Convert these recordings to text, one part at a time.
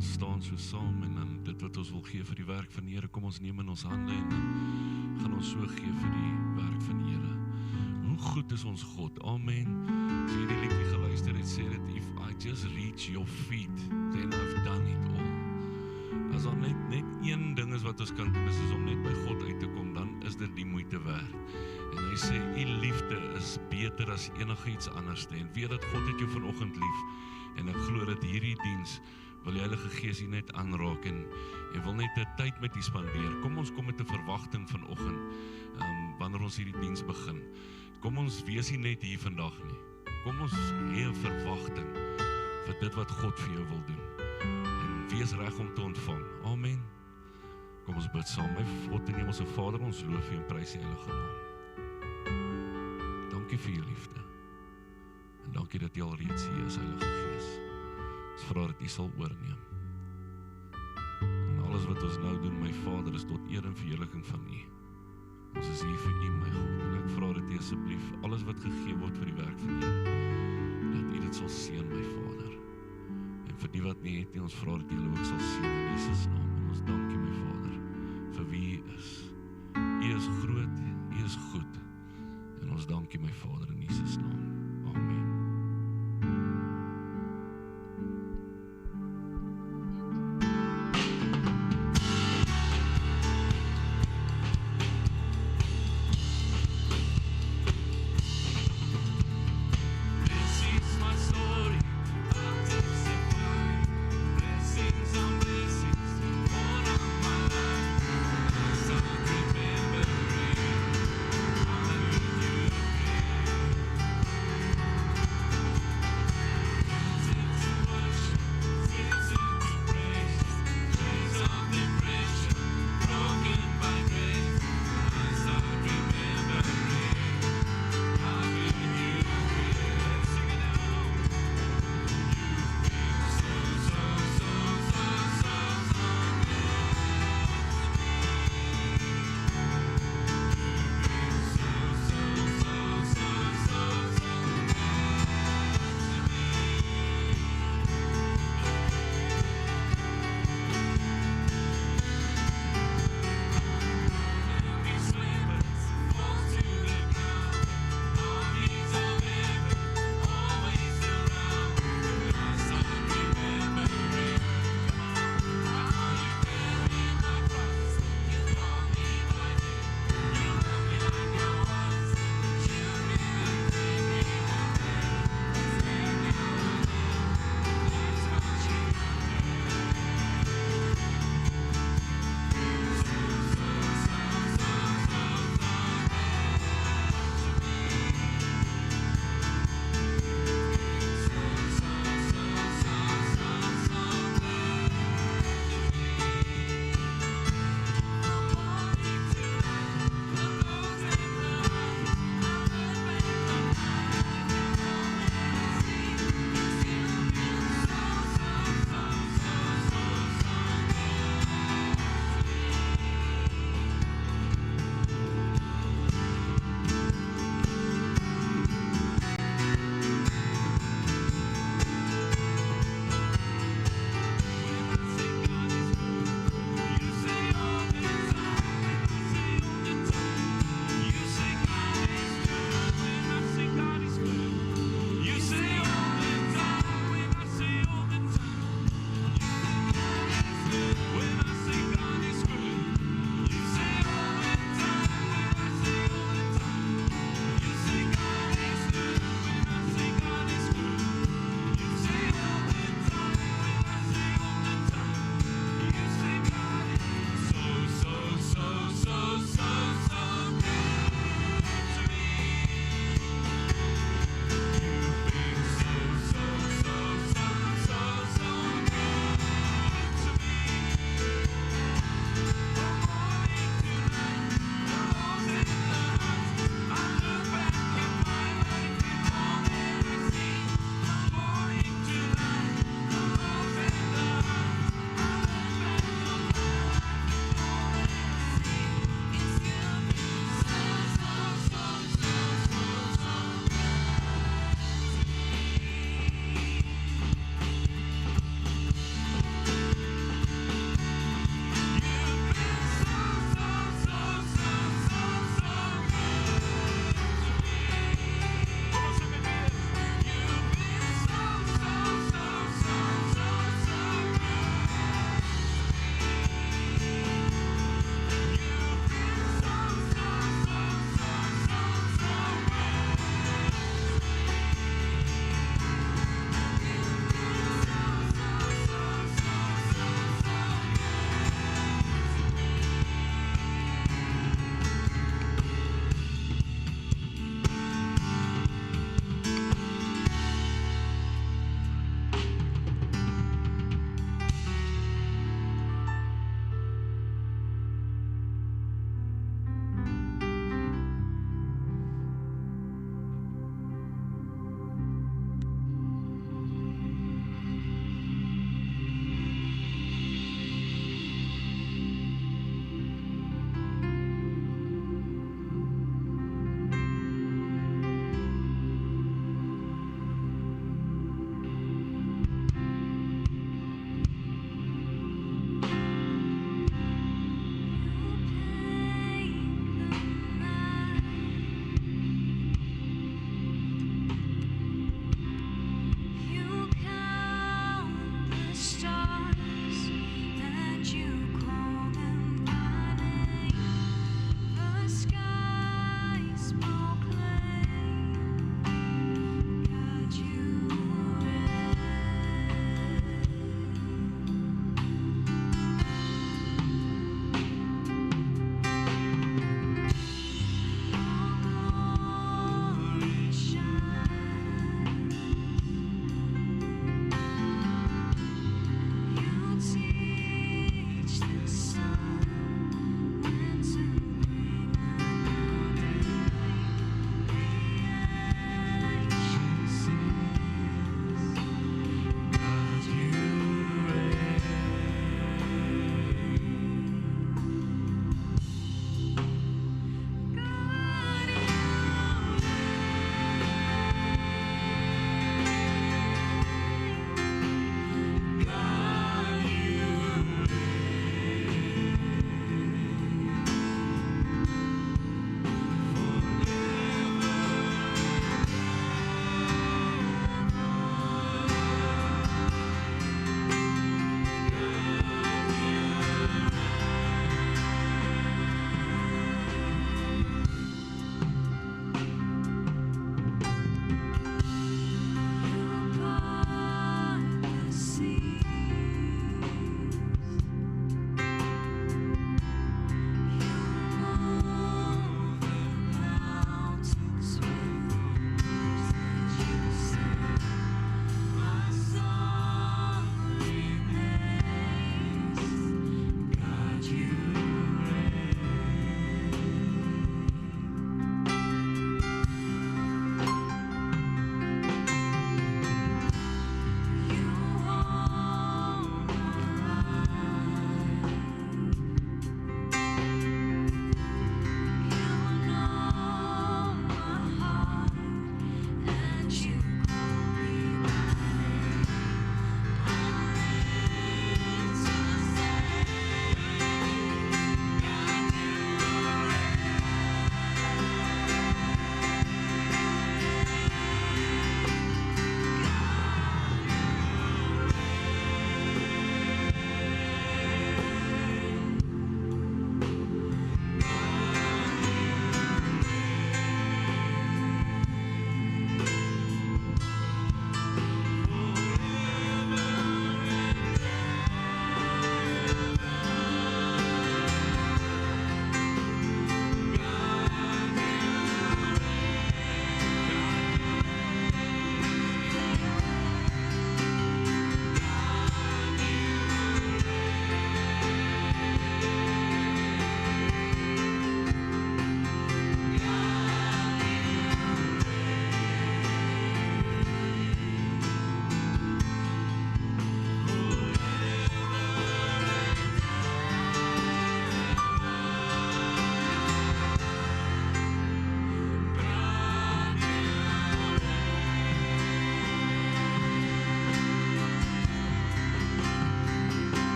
Ons staan so saam en dan dit wat ons wil gee vir die werk van die Here, kom ons neem in ons hande en dan gaan ons so gee vir die werk van die Here. Hoe goed is ons God, amen. As jy die liedjie geluister het, sê dit, if I just reach your feet, then I've done it all. As daar net een ding is wat ons kan doen, is om net by God uit te kom, dan is dit die moeite werd. En hy sê, die liefde is beter as enige iets anders. En weet dat God het jou vanoggend lief, en ek glo dat hierdie diens wil die Heilige Gees hier net aanraak en wil net 'n tyd met u spandeer. Kom ons kom met 'n verwagting vanoggend, wanneer ons hierdie diens begin. Kom ons wees nie net hier vandag nie. Kom ons hê 'n verwagting vir dit wat God vir jou wil doen. En wees reg om te ontvang. Amen. Kom ons bid saam. My God en Hemelse Vader, ons loof U en prys U heilige naam. Dankie vir U liefde. En dankie dat U alreeds hier is, Heilige Gees. Ons vra dat U sal oorneem. En alles wat ons nou doen, my Vader, is tot eer en verheerliking van U. Ons is hier vir U, my God. En ek vra dat U asseblief alles wat gegee word vir die werk van U, dat U dit sal seën, my Vader. En vir die wat nie het nie, ons vra dat U hulle ook sal seën in Jesus naam. En ons dankie, my Vader, vir wie U is. U is groot, U is goed. En ons dankie, my Vader, in Jesus naam. Amen. Blessings on blessings, all of my life.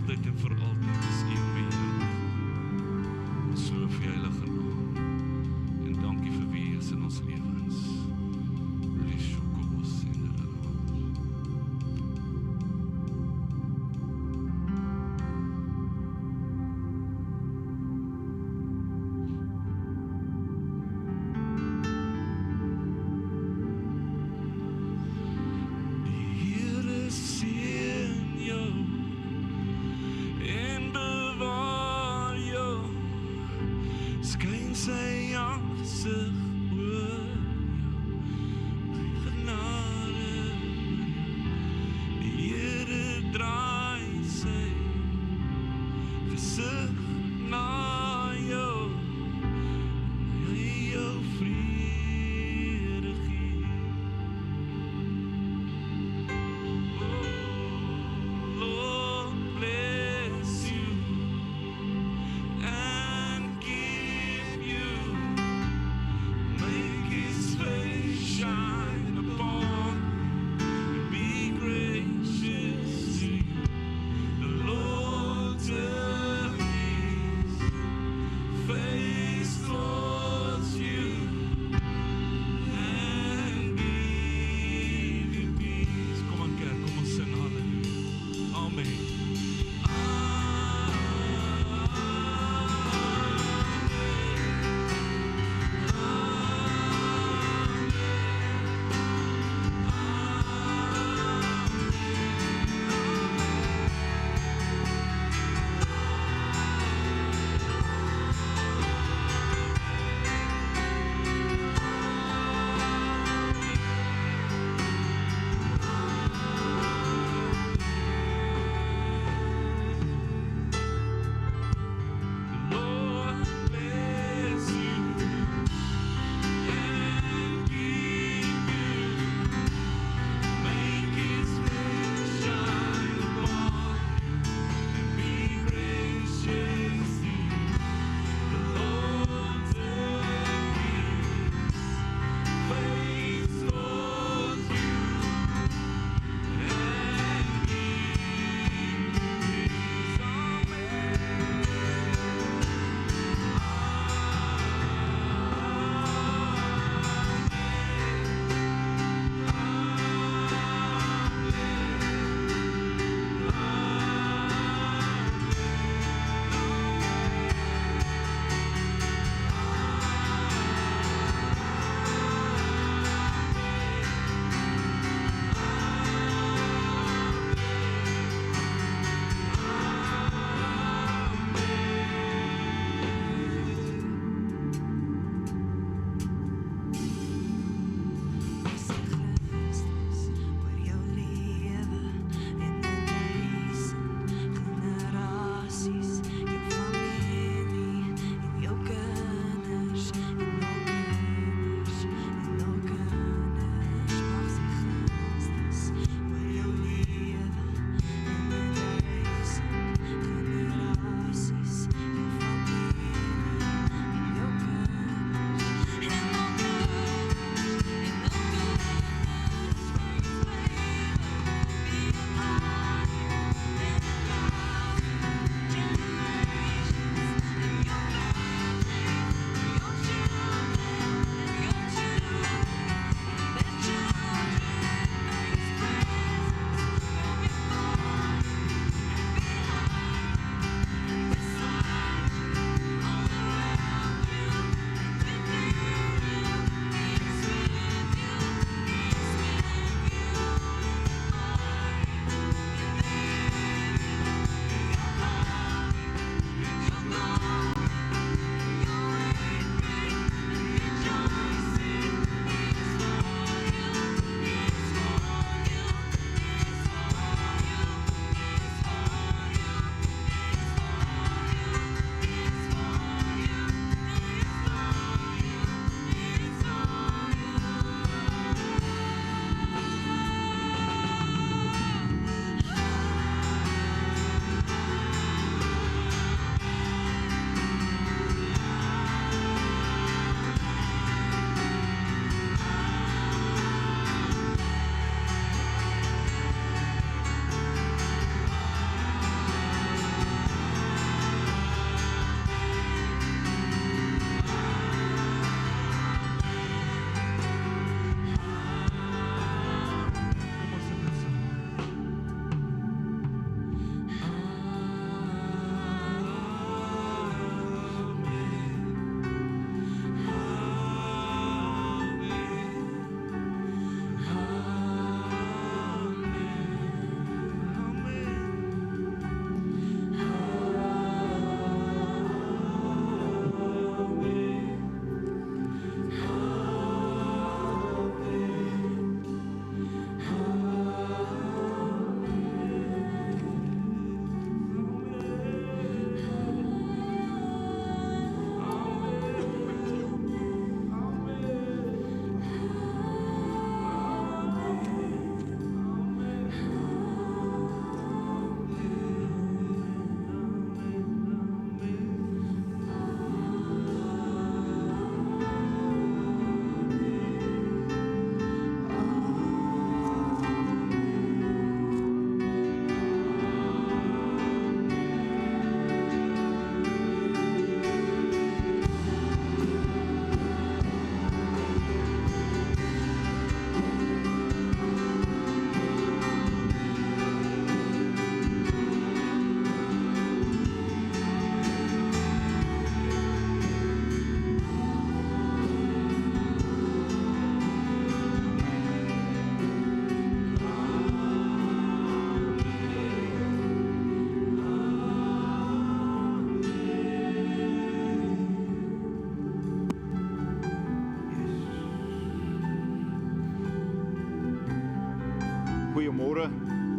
altyd en vir altyd is U beheer. Ons loof U heilige naam. En dankie vir wie U is in ons lewens. Rishokos en skyn sy aangesig oor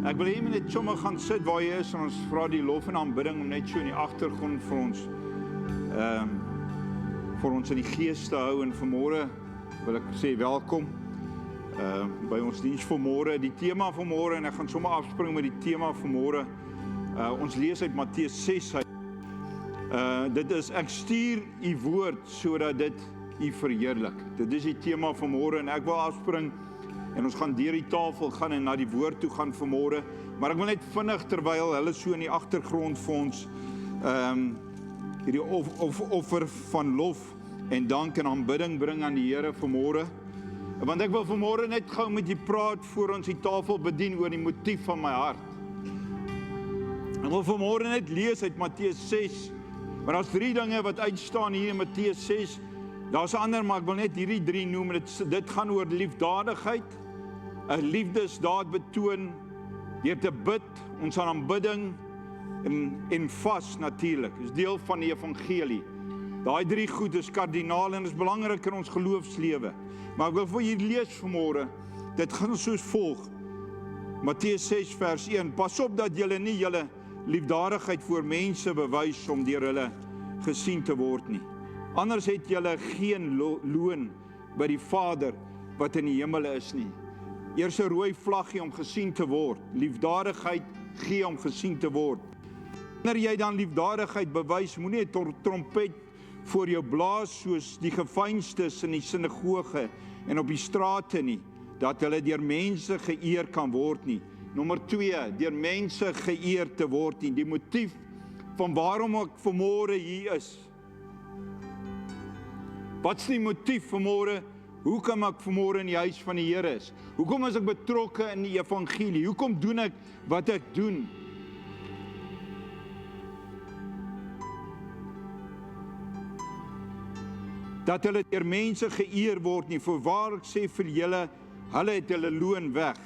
Ek wil hê net sommer gaan sit waar jy is en ons vra die lof en aanbidding om net so in die agtergrond vir ons in die gees te hou. En vanmôre wil ek sê welkom by ons diens vanmôre. Die tema vanmôre, en ek gaan sommer afspring met die tema vanmôre. Ons lees uit Matteus 6 uit. Dit is, ek stuur u woord sodat dit u verheerlik. Dit is die tema vanmôre en ek wil afspring en ons gaan deur die tafel gaan en na die woord toe gaan vanmôre. Maar ek wil net vinnig terwyl hulle so in die agtergrond vir ons hierdie offer van lof en dank en aanbidding bring aan die Here vanmôre. Want ek wil vanmôre net gou met julle praat voor ons die tafel bedien oor die motief van my hart. Ek wil vanmôre net lees uit Matteus 6. Maar daar's 3 dinge wat uitstaan hier in Matteus 6. Daar's ander, maar ek wil net hierdie 3 noem. Dit gaan oor liefdadigheid, 'n liefdesdaad betoon deur te bid, ons aanbidding en vas natuurlik. Dis deel van die evangelie. Daai 3 goed is kardinaal en is belangrik in ons geloofslewe. Maar ek wil vir julle lees vanmôre. Dit gaan soos volg. Matteus 6 vers 1. Pas op dat julle nie julle liefdadigheid voor mense bewys om deur hulle gesien te word nie. Anders het julle geen loon by die Vader wat in die hemel is nie. Eers 'n rooi vlaggie om gesien te word. Liefdadigheid gee om gesien te word. Wanneer jy dan liefdadigheid bewys, moenie 'n trompet voor jou blaas soos die geveinstes in die sinagoge en op die strate nie, dat hulle deur mense geëer kan word nie. Nommer 2, deur mense geëer te word nie. Die motief van waarom ek vanmôre hier is. Wat is die motief vanmôre? Hoekom ek vanmôre in die huis van die Here is? Hoekom is ek betrokke in die evangelie? Hoekom doen ek wat ek doen? Dat hulle deur mense geëer word nie. Voorwaar ek sê vir julle, hulle het hulle loon weg.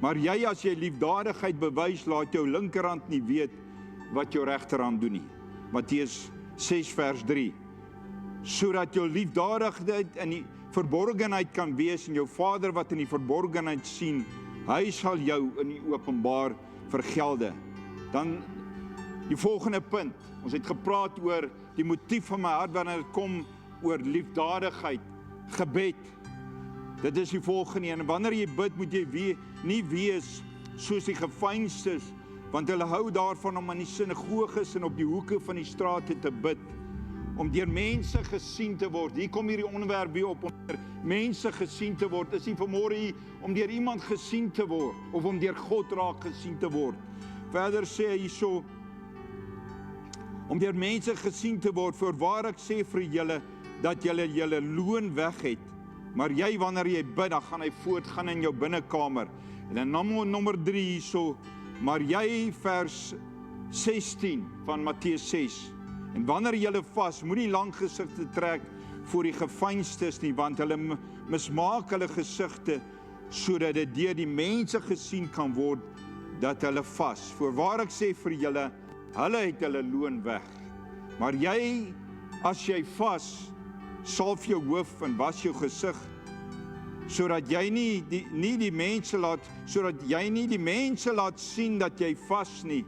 Maar jy as jy liefdadigheid bewys, laat jou linkerhand nie weet wat jou regterhand doen nie. Matteus 6 vers 3. Sodat jou liefdadigheid in die verborgenheid kan wees en jou Vader wat in die verborgenheid sien, hy sal jou in die openbaar vergelde. Dan die volgende punt. Ons het gepraat oor die motief van my hart wanneer dit kom oor liefdadigheid, gebed. Dit is die volgende een. Wanneer jy bid, moet jy nie wees soos die geveinstes, want hulle hou daarvan om in die sinagoges en op die hoeke van die strate te bid, om deur mense gesien te word. Hier kom hierdie onderwerp weer op, om deur mense gesien te word. Is nie vanmôre hier om deur iemand gesien te word, of om deur God raak gesien te word. Verder sê hy hierso, om deur mense gesien te word, voorwaar ek sê vir julle, dat julle loon weg het. Maar jy, wanneer jy bid, dan gaan hy voortgaan in jou binnekamer. En dan nommer 3 hierso, maar jy, vers 16 van Matteus 6. En wanneer julle vas, moenie lang gesigte trek voor die geveinstes nie, want hulle mismaak hulle gesigte, sodat dit deur die mense gesien kan word, dat hulle vas. Voorwaar ek sê vir julle, hulle het hulle loon weg. Maar jy, as jy vas, salf jou hoof en was jou gesig, sodat jy nie die mense laat sien dat jy vas nie.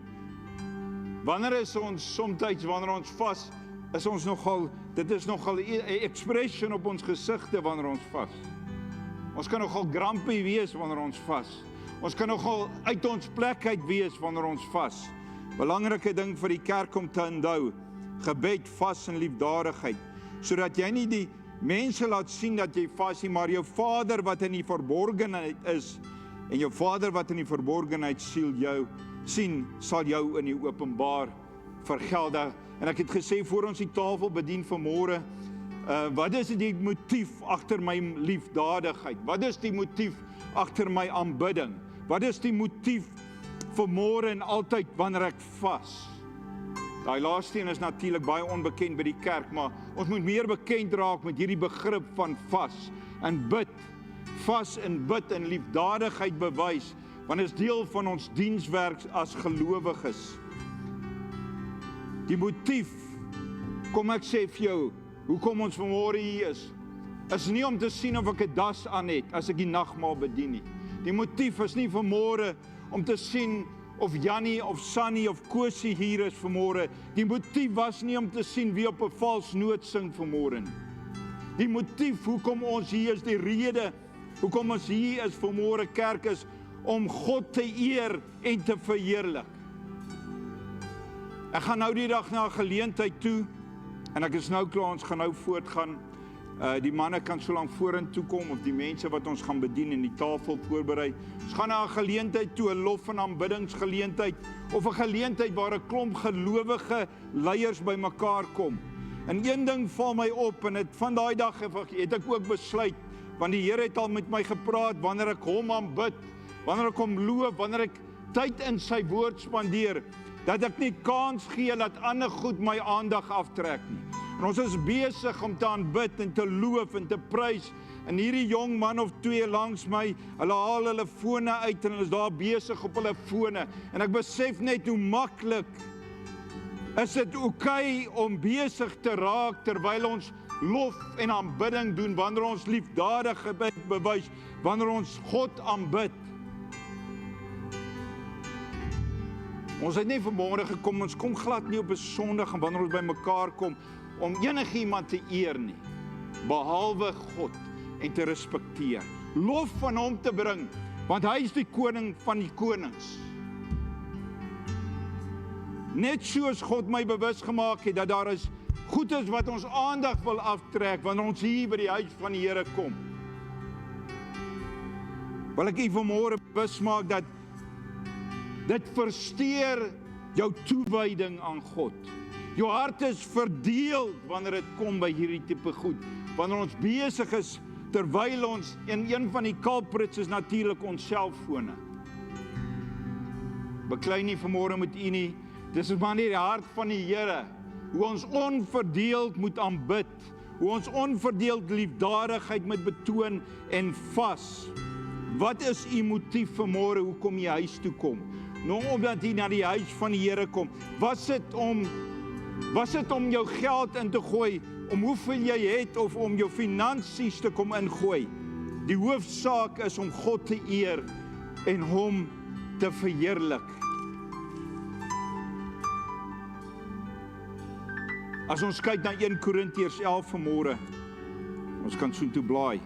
Wanneer is ons somtyds wanneer ons vas, is ons nogal, dit is nogal 'n expression op ons gesigte wanneer ons vas. Ons kan nogal grumpy wees wanneer ons vas. Ons kan nogal uit ons plek uit wees wanneer ons vas. Belangrike ding vir die kerk om te onthou, gebed, vas en liefdadigheid, sodat jy nie die mense laat sien dat jy vas nie, maar jou Vader wat in die verborgenheid is, en jou Vader wat in die verborgenheid sien, sal jou in die openbaar vergelde. En ek het gesê, voor ons die tafel bedien vanmôre, wat is die motief agter my liefdadigheid? Wat is die motief agter my aanbidding? Wat is die motief vanmôre en altyd wanneer ek vas? Daai laaste een is natuurlik baie onbekend by die kerk, maar ons moet meer bekend raak met hierdie begrip van vas en bid. Vas en bid en liefdadigheid bewys, want dit is deel van ons dienswerk as gelowiges. Die motief, kom ek sê vir jou, hoekom ons vanmôre hier is nie om te sien of ek 'n das aan het as ek die nagmaal bedien nie. Die motief is nie vanmôre om te sien of Jannie of Sunny of Kosie hier is vanmôre. Die motief was nie om te sien wie op 'n vals noot sing vanmôre nie. Die motief hoekom ons hier is, die rede hoekom ons hier is vanmôre kerk is om God te eer en te verheerlik. Ek gaan nou die dag na 'n geleentheid toe en ek is nou klaar, ons gaan nou voortgaan. Die manne kan so lank vorentoe kom of die mense wat ons gaan bedien en die tafel voorberei. Ons gaan na 'n geleentheid toe, 'n lof- en aanbiddingsgeleentheid of 'n geleentheid waar 'n klomp gelowige leiers bymekaar kom. En een ding val my op en van daai dag het ek ook besluit, want die Here het al met my gepraat wanneer ek hom aanbid, wanneer ek hom loof, wanneer ek tyd in sy woord spandeer, dat ek nie kans gee dat ander goed my aandag aftrek nie. En ons is besig om te aanbid en te loof en te prys. En hierdie jong man of twee langs my, hulle haal hulle fone uit en hulle is daar besig op hulle fone. En ek besef net hoe maklik is dit oukei om besig te raak terwyl ons lof en aanbidding doen, wanneer ons liefdadigheid bewys, wanneer ons God aanbid. Ons het nie vanmôre gekom, ons kom glad nie op 'n Sondag en wanneer ons by mekaar kom om enigiemand te eer nie, behalwe God en te respekteer. Lof van hom te bring, want hy is die koning van die konings. Net soos God my bewus gemaak het dat daar is goed is wat ons aandag wil aftrek wanneer ons hier by die huis van die Here kom. Wil ek u vanmôre bewus maak dat dit versteur jou toewyding aan God. Jou hart is verdeel wanneer dit kom by hierdie tipe goed. Wanneer ons besig is, terwyl ons, en een van die culprits is natuurlik ons selffone. Beklei nie vanmôre met u nie, dis maar nie die hart van die Here, hoe ons onverdeeld moet aanbid, hoe ons onverdeeld liefdadigheid moet betoon en vas. Wat is u motief vanmôre, hoekom jy huis toe kom? Nou omdat jy na die huis van die Here kom, was dit om jou geld in te gooi, om hoeveel jy het, of om jou finansies te kom ingooi? Die hoofsaak is om God te eer en hom te verheerlik. As ons kyk na 1 Korintiërs 11 vanmôre, ons kan so toe blaai.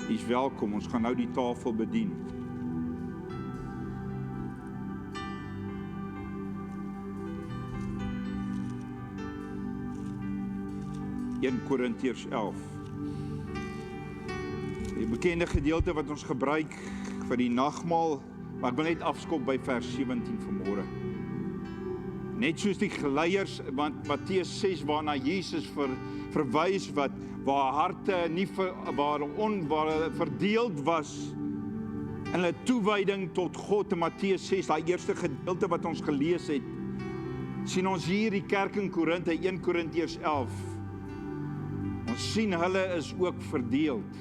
U is welkom, ons gaan nou die tafel bedien. In Korintiërs 11. Die bekende gedeelte wat ons gebruik vir die nagmaal, maar ek wil net afskop by vers 17 vanmôre. Net soos die geleiers, want Matteus 6 waarna Jesus verwys waar harte nie waar hulle verdeeld was in hulle toewyding tot God, in Matteus 6, daai eerste gedeelte wat ons gelees het, sien ons hier die kerk in Korinthe, 1 Korintiërs 11. Ons sien hulle is ook verdeeld.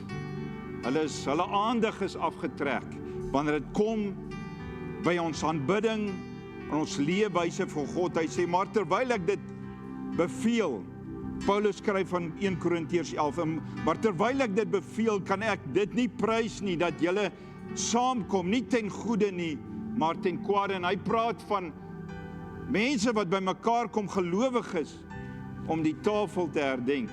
Hulle aandag is afgetrek wanneer dit kom by ons aanbidding en ons leefwyse vir God. Hy sê, maar terwyl ek dit beveel, Paulus skryf van 1 Korintiërs 11, maar terwyl ek dit beveel, kan ek dit nie prys nie, dat julle saamkom, nie ten goeie nie, maar ten kwade. En hy praat van mense wat by mekaar kom, gelowig is, om die tafel te herdenk.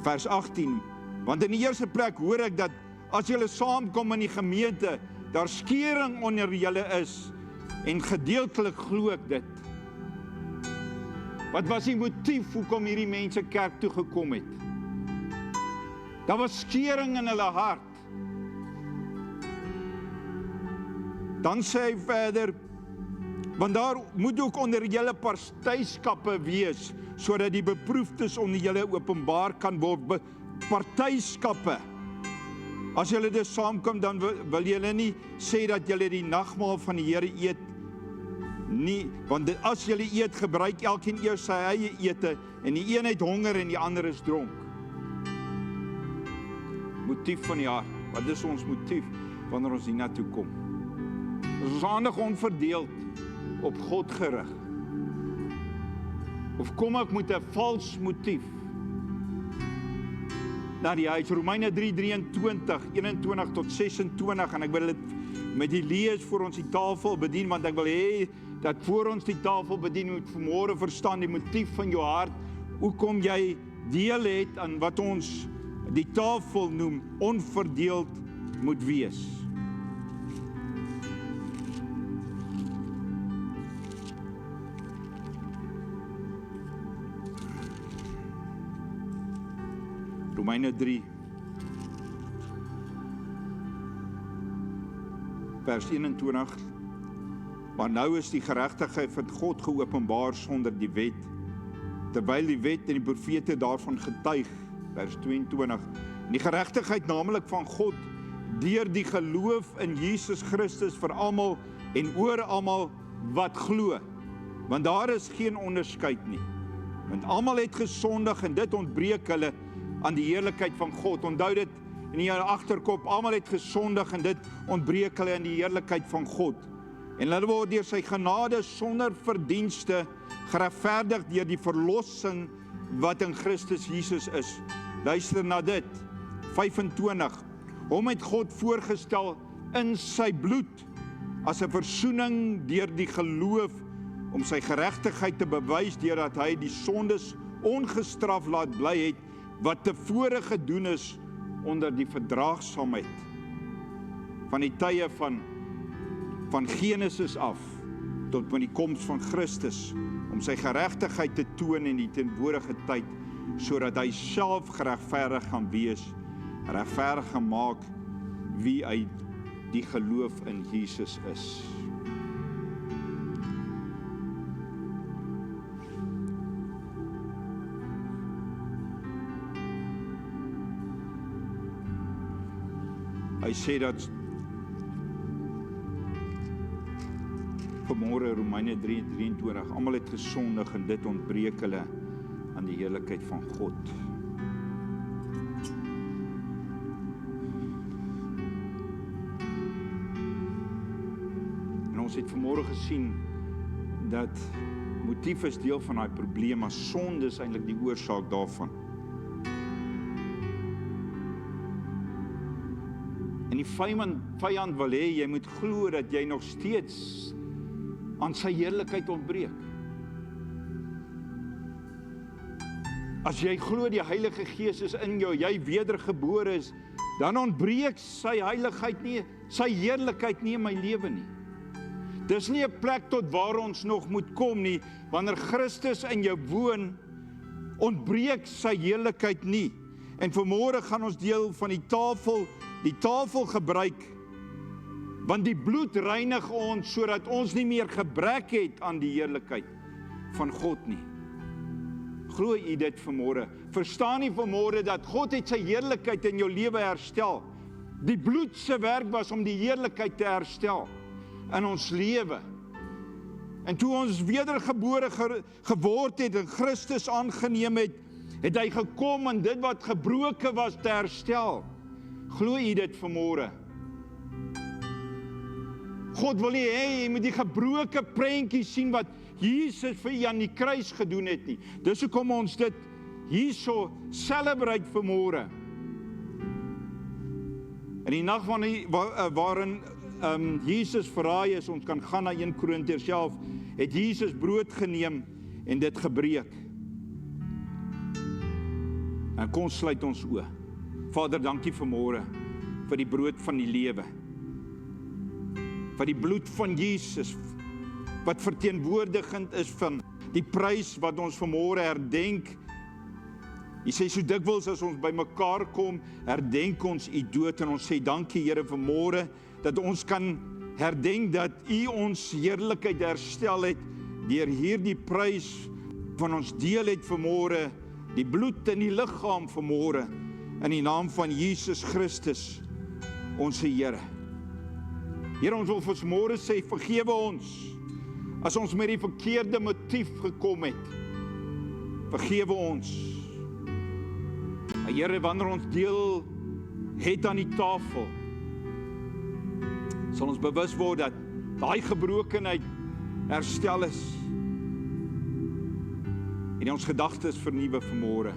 Vers 18, want in die eerste plek hoor ek dat as julle saamkom in die gemeente, daar skeuring onder julle is, en gedeeltelik glo ek dit. Wat was die motief hoekom hierdie mense kerk toe gekom het? Daar was skeuring in hulle hart. Dan sê hy verder, want daar moet ook onder julle partyskappe wees, sodat die beproefdes onder julle openbaar kan word. Partyskappe. As julle dus saamkom, dan wil julle nie sê dat julle die nagmaal van die Here eet nie, want as julle eet, gebruik elkeen eers sy eie ete, en die een het honger en die ander is dronk. Motief van die hart. Wat is ons motief wanneer ons hiernatoe kom? Is ons aandag onverdeeld op God gerig? Of kom ek met 'n vals motief na die huis? Romeine 3:23, 21 tot 26, en ek wil dit met die lees voor ons die tafel bedien, want ek wil hê dat voor ons die tafel bedien, moet vanmôre verstaan die motief van jou hart, hoekom jy deel het aan wat ons die tafel noem, onverdeeld moet wees. Romeine 3 vers 21, maar nou is die geregtigheid van God geopenbaar sonder die wet, terwyl die wet en die profete daarvan getuig, vers 22, die geregtigheid naamlik van God, deur die geloof in Jesus Christus vir almal en oor almal wat glo, want daar is geen onderskeid nie, want almal het gesondig en dit ontbreek hulle aan die heerlikheid van God. Onthou dit in jou agterkop, almal het gesondig en dit ontbreek hulle aan die heerlikheid van God. En hulle word deur sy genade sonder verdienste geregverdig deur die verlossing wat in Christus Jesus is. Luister na dit, 25. Hom het God voorgestel in sy bloed as 'n versoening deur die geloof om sy geregtigheid te bewys deurdat hy die sondes ongestraf laat bly het wat tevore gedoen is onder die verdraagsaamheid van die tye van Genesis af tot met die koms van Christus om sy geregtigheid te toon in die teenwoordige tyd sodat hy self geregverdig gaan wees, regverdig gemaak wie uit die geloof in Jesus is. Hy sê dat vanmôre Romeine 3:23, almal het gesondig en dit ontbreek hulle aan die heerlikheid van God. En ons het vanmôre gesien dat motief is deel van daai probleem, maar sonde is eintlik die oorsaak daarvan. En die vyand wil hê, jy moet glo dat jy nog steeds aan sy heerlikheid ontbreek. As jy glo die Heilige Gees is in jou, jy wedergebore is, dan ontbreek sy heiligheid nie, sy heerlikheid nie in my lewe nie. Dis nie 'n plek tot waar ons nog moet kom nie, wanneer Christus in jou woon, ontbreek sy heerlikheid nie. En vanmôre gaan ons deel van die tafel gebruik, want die bloed reinig ons, sodat ons nie meer gebrek het aan die heerlikheid van God nie. Glo u dit vanmôre? Verstaan u vanmôre dat God het sy heerlikheid in jou lewe herstel? Die bloed se werk was om die heerlikheid te herstel in ons lewe. En toe ons wedergebore geword het en Christus aangeneem het, het hy gekom en dit wat gebroken was te herstel. Glo u dit vanmôre? God wil nie hê jy moet die gebroke prentjie sien wat Jesus vir u aan die kruis gedoen het nie. Dis hoekom ons dit hierso celebrate vanmôre. In die nag waarin Jesus verraai is, ons kan gaan na 1 Korintiërs 11, het Jesus brood geneem en dit gebreek. En kom sluit ons oë. Vader, dankie vanmôre vir die brood van die lewe. Vir die bloed van Jesus, wat verteenwoordigend is van die prys wat ons vanmôre herdenk. Jy sê so dikwels as ons by mekaar kom, herdenk ons u dood en ons sê dankie Here vanmôre dat ons kan herdenk dat u ons heerlikheid herstel het deur hierdie prys van ons deel het vanmôre, die bloed in die liggaam vanmôre in die naam van Jesus Christus, ons Here. Here, ons wil vanmôre sê vergewe ons as ons met die verkeerde motief gekom het. Vergewe ons. Here, wanneer ons deel het aan die tafel, sal ons bewus word dat daai gebrokenheid herstel is. En ons gedagtes vernuwe vanmôre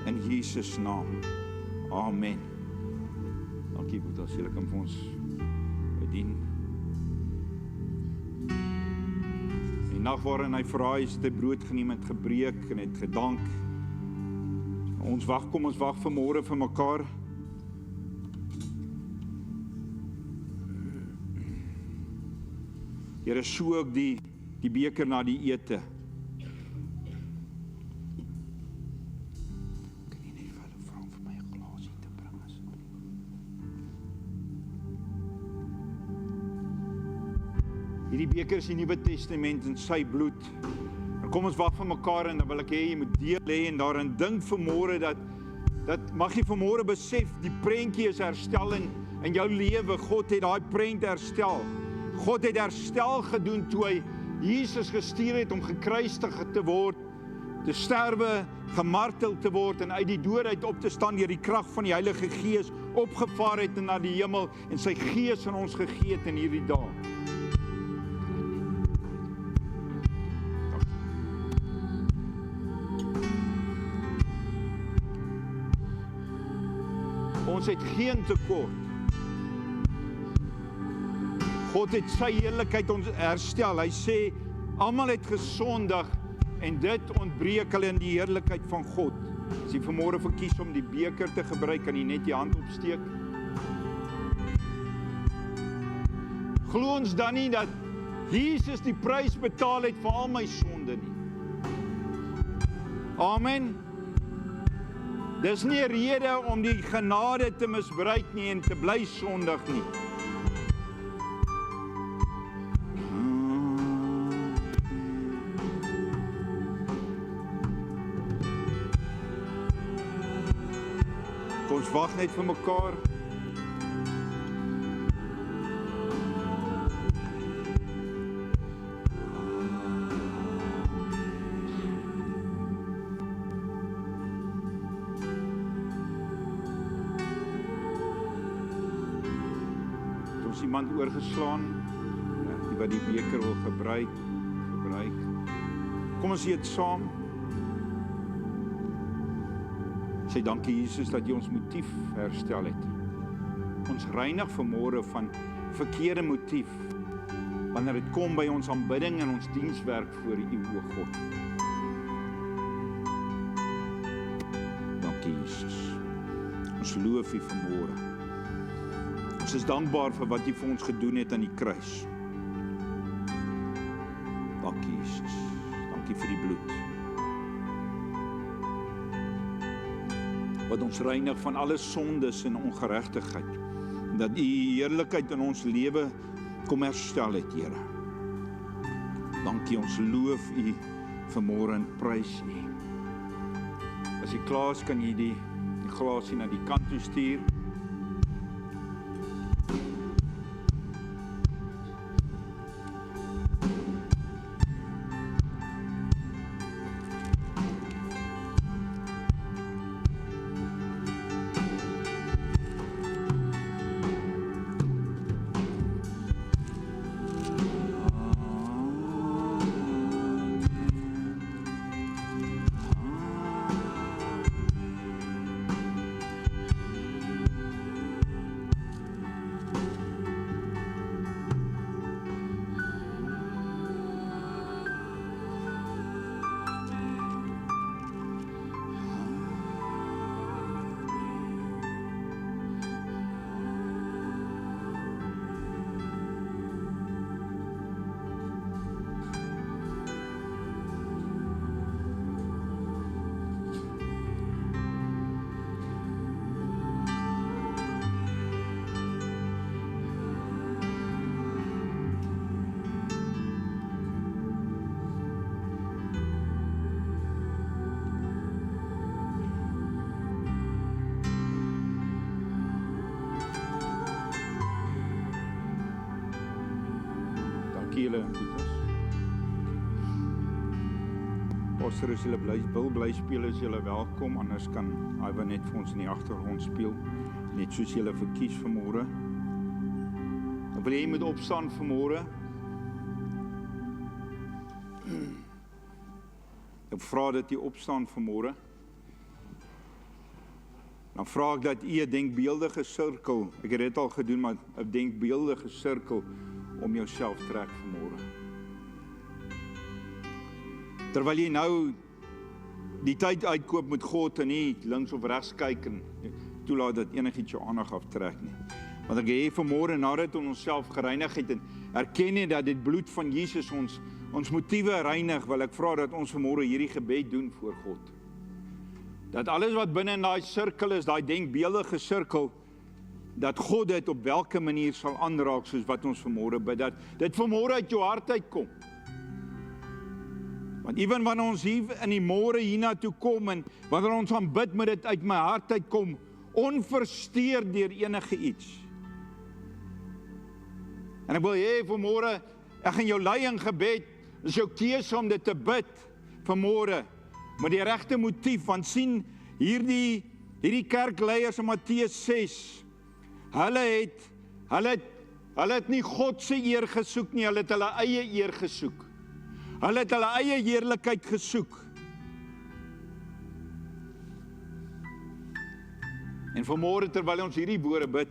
in Jesus naam. Amen. Dankie Boeta, sê ek kan vir ons bedien. Die nag waarin hy verraai is, het hy brood geneem, het gebreek en het gedank. Ons wag vanmôre vir mekaar. Here, so ook die beker na die ete. Kan jy net vir hulle vra vir my 'n glasie te bring asseblief? Hierdie beker is die Nuwe Testament in sy bloed. En kom ons wag vir mekaar en dan wil ek hê jy moet deel hê en daarin dink vanmôre dat mag jy vanmôre besef, die prentjie is herstelling in jou lewe. God het daai prent herstel. God het herstel gedoen toe hy Jesus gestuur het om gekruisig te word, te sterwe, gemartel te word en uit die dood uit op te staan deur die krag van die Heilige Gees opgevaar het na die hemel en sy Gees aan ons gegee het in hierdie dag. Ons het geen tekort. God het sy heerlikheid ons herstel. Hy sê, almal het gesondig en dit ontbreek hulle in die heerlikheid van God. As jy vanmôre verkies om die beker te gebruik, kan jy net jy hand opsteek. Glo ons dan nie dat Jesus die prys betaal het vir al my sonde nie. Amen. Dis nie 'n rede om die genade te misbruik nie en te bly sondig nie. Ons wag net vir mekaar. Ons iemand oorgeslaan, die wat die beker wil gebruik. Kom ons eet saam. Sê dankie Jesus dat jy ons motief herstel het. Ons reinig vanmôre van verkeerde motief wanneer dit kom by ons aanbidding en ons dienswerk voor U, o God. Dankie Jesus. Ons loof U vanmôre. Ons is dankbaar vir wat U vir ons gedoen het aan die kruis. Dankie Jesus. Dankie vir die bloed. Wat ons reinig van alle sondes en ongeregtigheid, en dat U heerlikheid in ons lewe kom herstel het, Here. Dankie, ons loof U vanmôre en prys U. As jy klaar is, kan jy die glasie na die kant toe stuur. Julle goed is. Pastor, as julle wil bly speel, is julle welkom, anders kan Ivan net vir ons in die agtergrond speel, net soos julle verkies vanmôre. Dan wil jy moet opstaan vanmôre. Ek vra dat jy opstaan vanmôre. Dan vra ek dat jy 'n denkbeeldige sirkel, ek het dit al gedoen, maar 'n denkbeeldige sirkel om jouself trek vanmôre. Terwyl jy nou die tyd uitkoop met God en nie links of regs kyk en toelaat dat enigiets jou aandag aftrek nie. Want ek hê vanmôre nadat ons onsself gereinig het en erken nie dat dit bloed van Jesus ons motiewe reinig, wil ek vra dat ons vanmôre hierdie gebed doen voor God. Dat alles wat binne in daai sirkel is, daai denkbeeldige sirkel, dat God dit op welke manier sal aanraak soos wat ons vanmôre bid, dat dit vanmôre uit jou hart uitkom. Want ewen wanneer ons hier in die môre hiernatoe kom en wanneer ons aanbid, moet dit uit my hart uitkom, onversteur deur enige iets. En ek wil hê vanmôre, ek gaan jou lei in gebed, dis jou keuse om dit te bid vanmôre, met die regte motief, want sien hierdie kerkleiers in Matteus 6, hulle het nie God se eer gesoek nie, hulle het hulle eie eer gesoek. Hulle het hulle eie heerlikheid gesoek. En vanmôre terwyl ons hierdie woorde bid,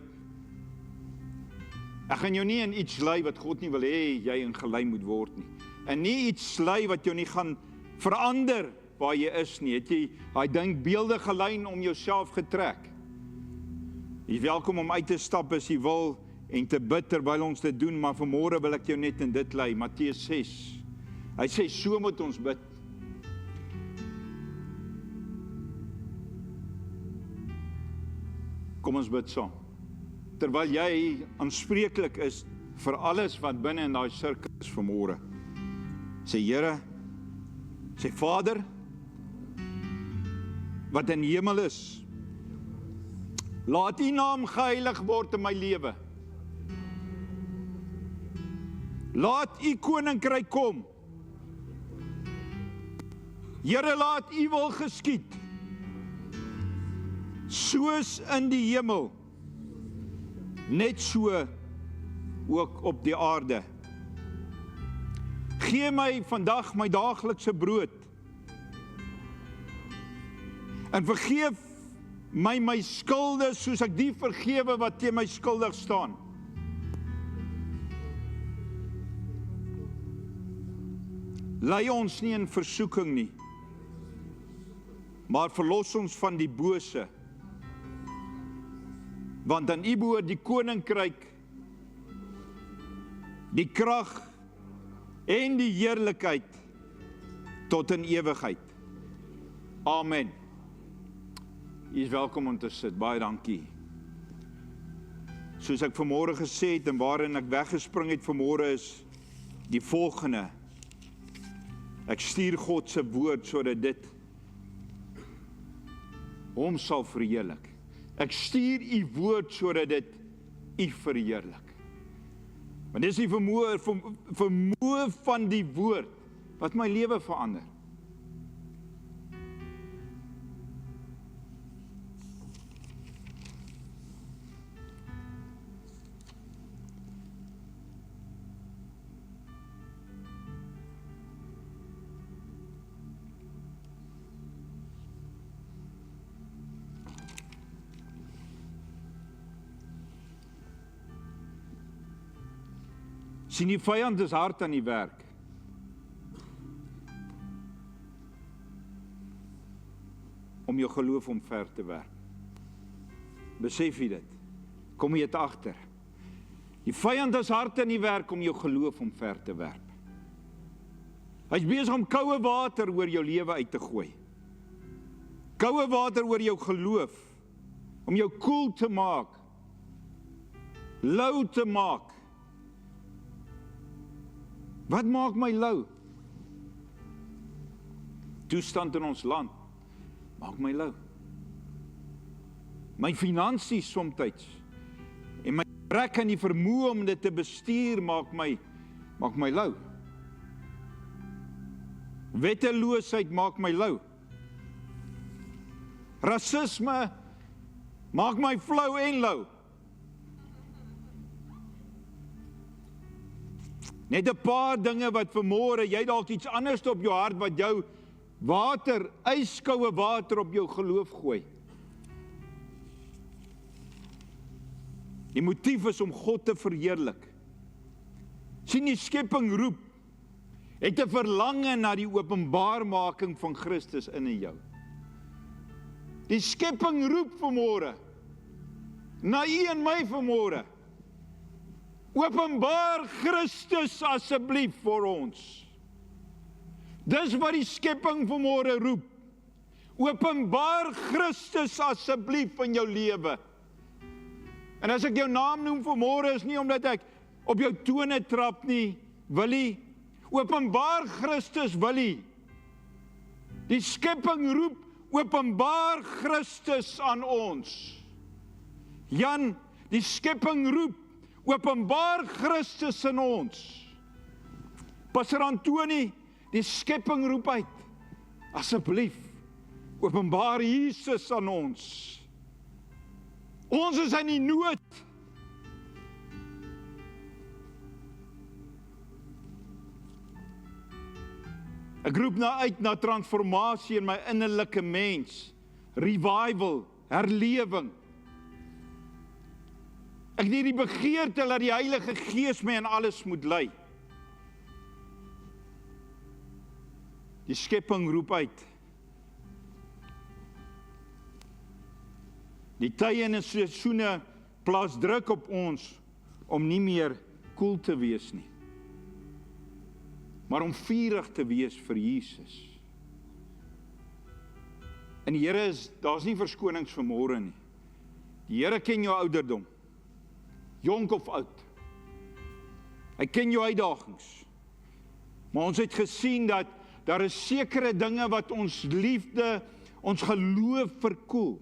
ek gaan jou nie in iets lei wat God nie wil hê jy ingelei moet word nie. En nie iets lei wat jou nie gaan verander waar jy is nie. Het jy daai denkbeeldige lyn om jouself getrek? Jy is welkom om uit te stap as jy wil en te bid terwyl ons dit doen, maar vanmôre wil ek jou net in dit lei, Matteus 6. Hy sê, so moet ons bid. Kom ons bid saam. Terwyl jy aanspreeklik is vir alles wat binne in daai sirkel is vanmôre. Sê Here, sê Vader, wat in die hemel is, laat U naam geheilig word in my lewe. Laat U koninkryk kom. Here, laat U wil geskied, soos in die hemel, net so ook op die aarde. Gee my vandag my daaglikse brood, en vergeef my skulde, soos ek die vergewe wat teen my skuldig staan. Lei ons nie in versoeking nie, maar verlos ons van die bose, want aan U behoort die koninkryk, die krag en die heerlikheid tot in ewigheid. Amen. U is welkom om te sit, baie dankie. Soos ek vanmôre gesê het en waarin ek weggespring het vanmôre is die volgende. Ek stuur God se woord sodat dit hom sal verheerlik. Ek stuur U woord sodat dit U verheerlik. Want dis die vermoë van die woord wat my lewe verander. Sien, die vyand is hard aan die werk. Om jou geloof omver te werp. Besef jy dit? Kom jy dit agter? Die vyand is hard aan die werk om jou geloof omver te werp. Hy's besig om koue water oor jou lewe uit te gooi. Koue water oor jou geloof, om jou koel te maak, lou te maak. Wat maak my lou? Toestand in ons land maak my lou. My finansies somtyds en my gebrek aan die vermoë om dit te bestuur maak my lou. Wetteloosheid maak my lou. Rasisme maak my flou en lou. Net 'n paar dinge wat vanmôre, jy dalk iets anders op jou hart wat jou water, yskoue water op jou geloof gooi. Die motief is om God te verheerlik. Sien, die skepping roep het 'n verlange na die openbaarmaking van Christus in jou. Die skepping roep vanmôre, na u en my vanmôre. Openbaar Christus asseblief vir ons. Dis wat die skepping vanmôre roep. Openbaar Christus asseblief in jou lewe. En as ek jou naam noem vanmôre, is nie omdat ek op jou tone trap nie, Willie. Openbaar Christus, Willie. Die skepping roep, openbaar Christus aan ons. Jan, die skepping roep, openbaar Christus in ons. Pastor Antoni, die skepping roep uit, asseblief, openbaar Jesus aan ons. Ons is in die nood. Ek roep uit na transformasie in my innerlike mens, revival, herlewing. Ek het die begeerte dat die Heilige Gees my in alles moet lei. Die skepping roep uit. Die tye en seisoene plaas druk op ons om nie meer koel te wees nie, maar om vurig te wees vir Jesus. En die Here daar's nie verskonings vanmôre nie. Die Here ken jou ouderdom, jonk of oud. Hy ken jou uitdagings. Maar ons het gesien dat daar is sekere dinge wat ons liefde, ons geloof verkoel.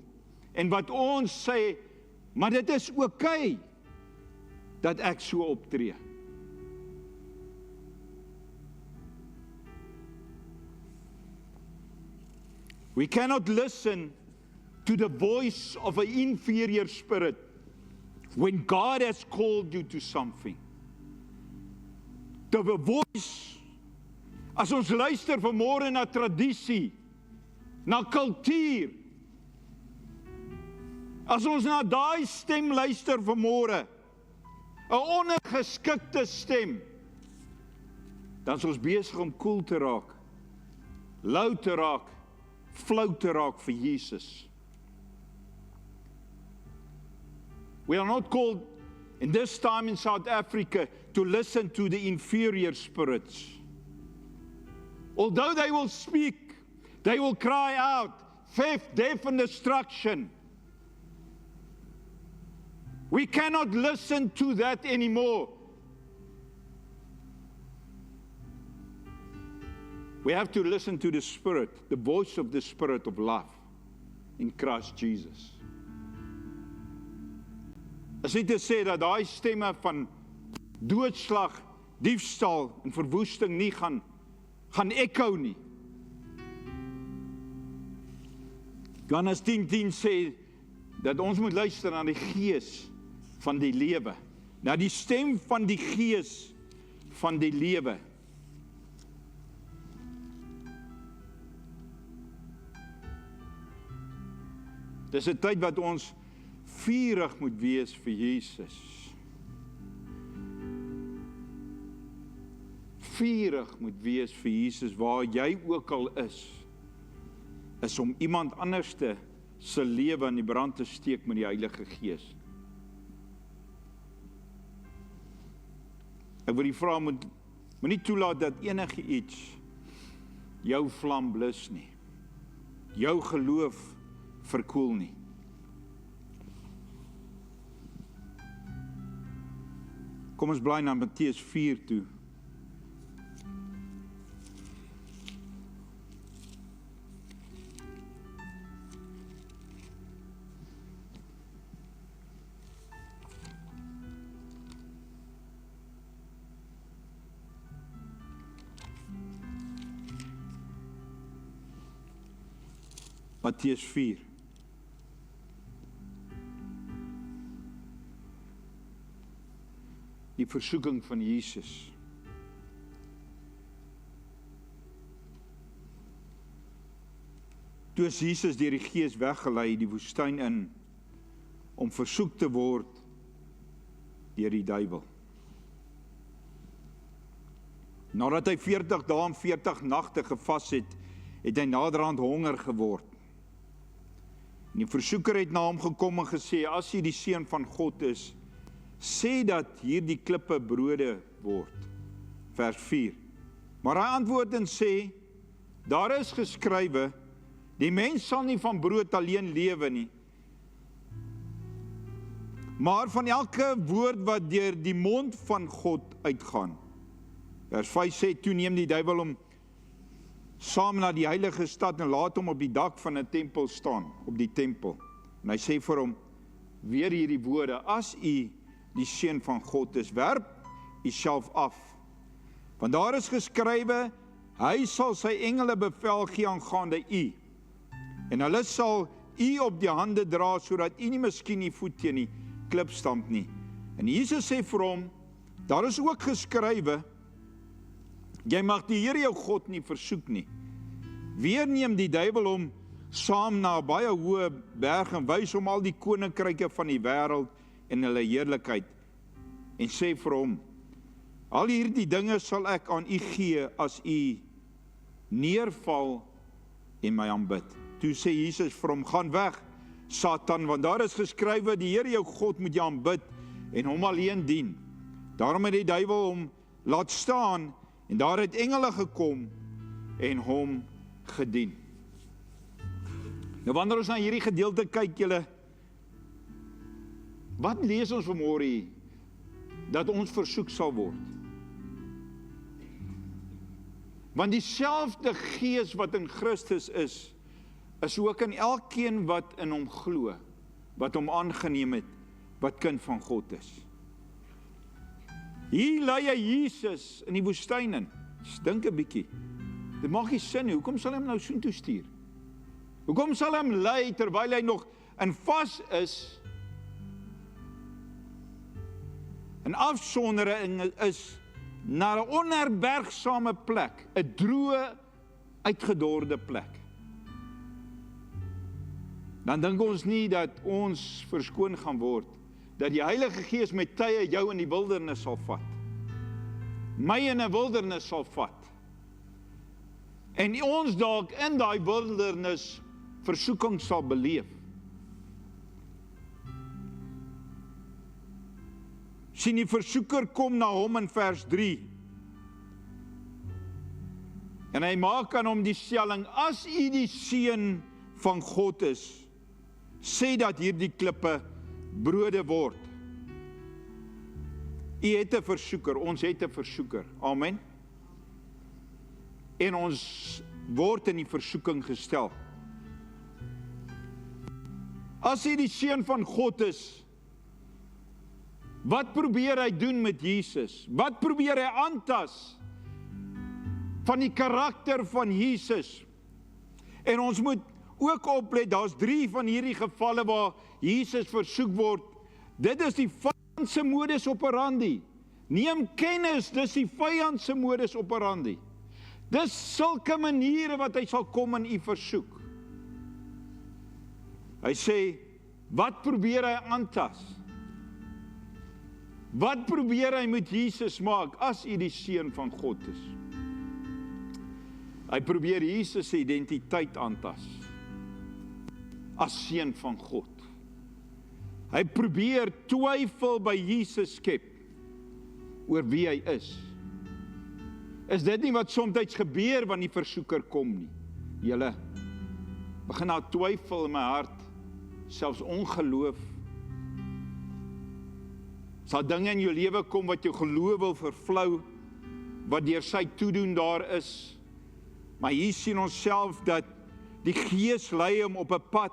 En wat ons sê, maar dit is oukei dat ek so optree. We cannot listen to the voice of an inferior spirit when God has called you to something. The voice, as ons luister vanmôre na tradisie, na kultuur, as ons na daai stem luister vanmôre, 'n ondergeskikte stem, dan is ons besig om koel te raak, lou te raak, flou te raak vir Jesus. We are not called in this time in South Africa to listen to the inferior spirits. Although they will speak, they will cry out, theft, death and destruction. We cannot listen to that anymore. We have to listen to the Spirit, the voice of the Spirit of love in Christ Jesus. Is nie te sê dat daai stemme van doodslag, diefstal en verwoesting nie gaan echo nie. Johannes 10:10 sê dat ons moet luister na die Gees van die lewe, na die stem van die Gees van die lewe. Dis 'n tyd wat ons vurig moet wees vir Jesus. Vurig moet wees vir Jesus waar jy ook al is om iemand anderste se lewe in die brand te steek met die Heilige Gees. Ek wil die vra, moet nie toelaat dat enige iets jou vlam blus nie, jou geloof verkoel nie. Kom ons blaai na Matteus 4 toe. Matteus 4. Die versoeking van Jesus. Toe is Jesus deur die Gees weggelei die woestyn in om versoek te word deur die duiwel. Nadat hy 40 dae en 40 nagte gevas het, het hy naderhand honger geword. En die versoeker het na hom gekom en gesê, as jy die seun van God is, sê dat hierdie klippe brode word. Vers 4. Maar hy antwoord en sê, daar is geskrywe, die mens sal nie van brood alleen lewe nie, maar van elke woord wat deur die mond van God uitgaan. Vers 5 sê, toe neem die duiwel hom saam na die heilige stad en laat hom op die dak van 'n tempel staan, op die tempel. En hy sê vir hom, weer hierdie woorde, as u die seun van God is, werp u self af. Want daar is geskrywe, hy sal sy engele bevel gee aangaande u. En hulle sal u op die hande dra, sodat u nie miskien die voet teen die klip stamp nie. En Jesus sê vir hom, daar is ook geskrywe, jy mag die Here jou God nie versoek nie. Weer neem die duiwel hom saam na 'n baie hoë berg en wys hom al die koninkryke van die wêreld en hulle heerlikheid. En sê vir hom, al hierdie dinge sal ek aan u gee as u neerval en my aanbid. Toe sê Jesus vir hom, gaan weg, Satan, want daar is geskrywe, die Here jou God moet jy aanbid en hom alleen dien. Daarom het die duiwel hom laat staan en daar het engele gekom en hom gedien. Nou wanneer ons na hierdie gedeelte kyk, julle, wat lees ons vanmôre hier? Dat ons versoek sal word. Want dieselfde gees wat in Christus is ook in elkeen wat in hom glo, wat hom aangeneem het, wat kind van God is. Hier lei hy Jesus in die woestyn in. Dink 'n bietjie. Dit maak nie sin nie. Hoekom sal hy hom nou soontoe stuur? Hoekom sal hy hom lei terwyl hy nog in vas is? En afsondering is na 'n onherbergsame plek, 'n droë, uitgedorde plek. Dan dink ons nie dat ons verskoon gaan word, dat die Heilige Gees met tye jou in die wildernis sal vat. My in 'n wildernis sal vat. En ons dalk in daai wildernis versoeking sal beleef. Sien, die versoeker kom na hom in vers 3. En hy maak aan hom die stelling, as u die seun van God is, sê dat hierdie klippe brode word. U het 'n versoeker, ons het 'n versoeker. Amen. En ons word in die versoeking gestel. As hy die seun van God is, wat probeer hy doen met Jesus? Wat probeer hy aantas van die karakter van Jesus? En ons moet ook oplet, daar's 3 van hierdie gevalle waar Jesus versoek word. Dit is die vyand se modus operandi. Neem kennis, dis die vyand se modus operandi. Dis sulke maniere wat hy sal kom in u versoek. Hy sê, wat probeer hy aantas? Wat probeer hy met Jesus maak as u die seun van God is? Hy probeer Jesus se identiteit aantas as seun van God. Hy probeer twyfel by Jesus skep oor wie hy is. Is dit nie wat soms gebeur wanneer die versoeker kom nie? Julle begin nou twyfel in my hart, selfs ongeloof. Sal dinge in jou lewe kom wat jou geloof wil vervlou, wat deur sy toedoen daar is. Maar hier sien ons self dat die Gees lei hom op 'n pad.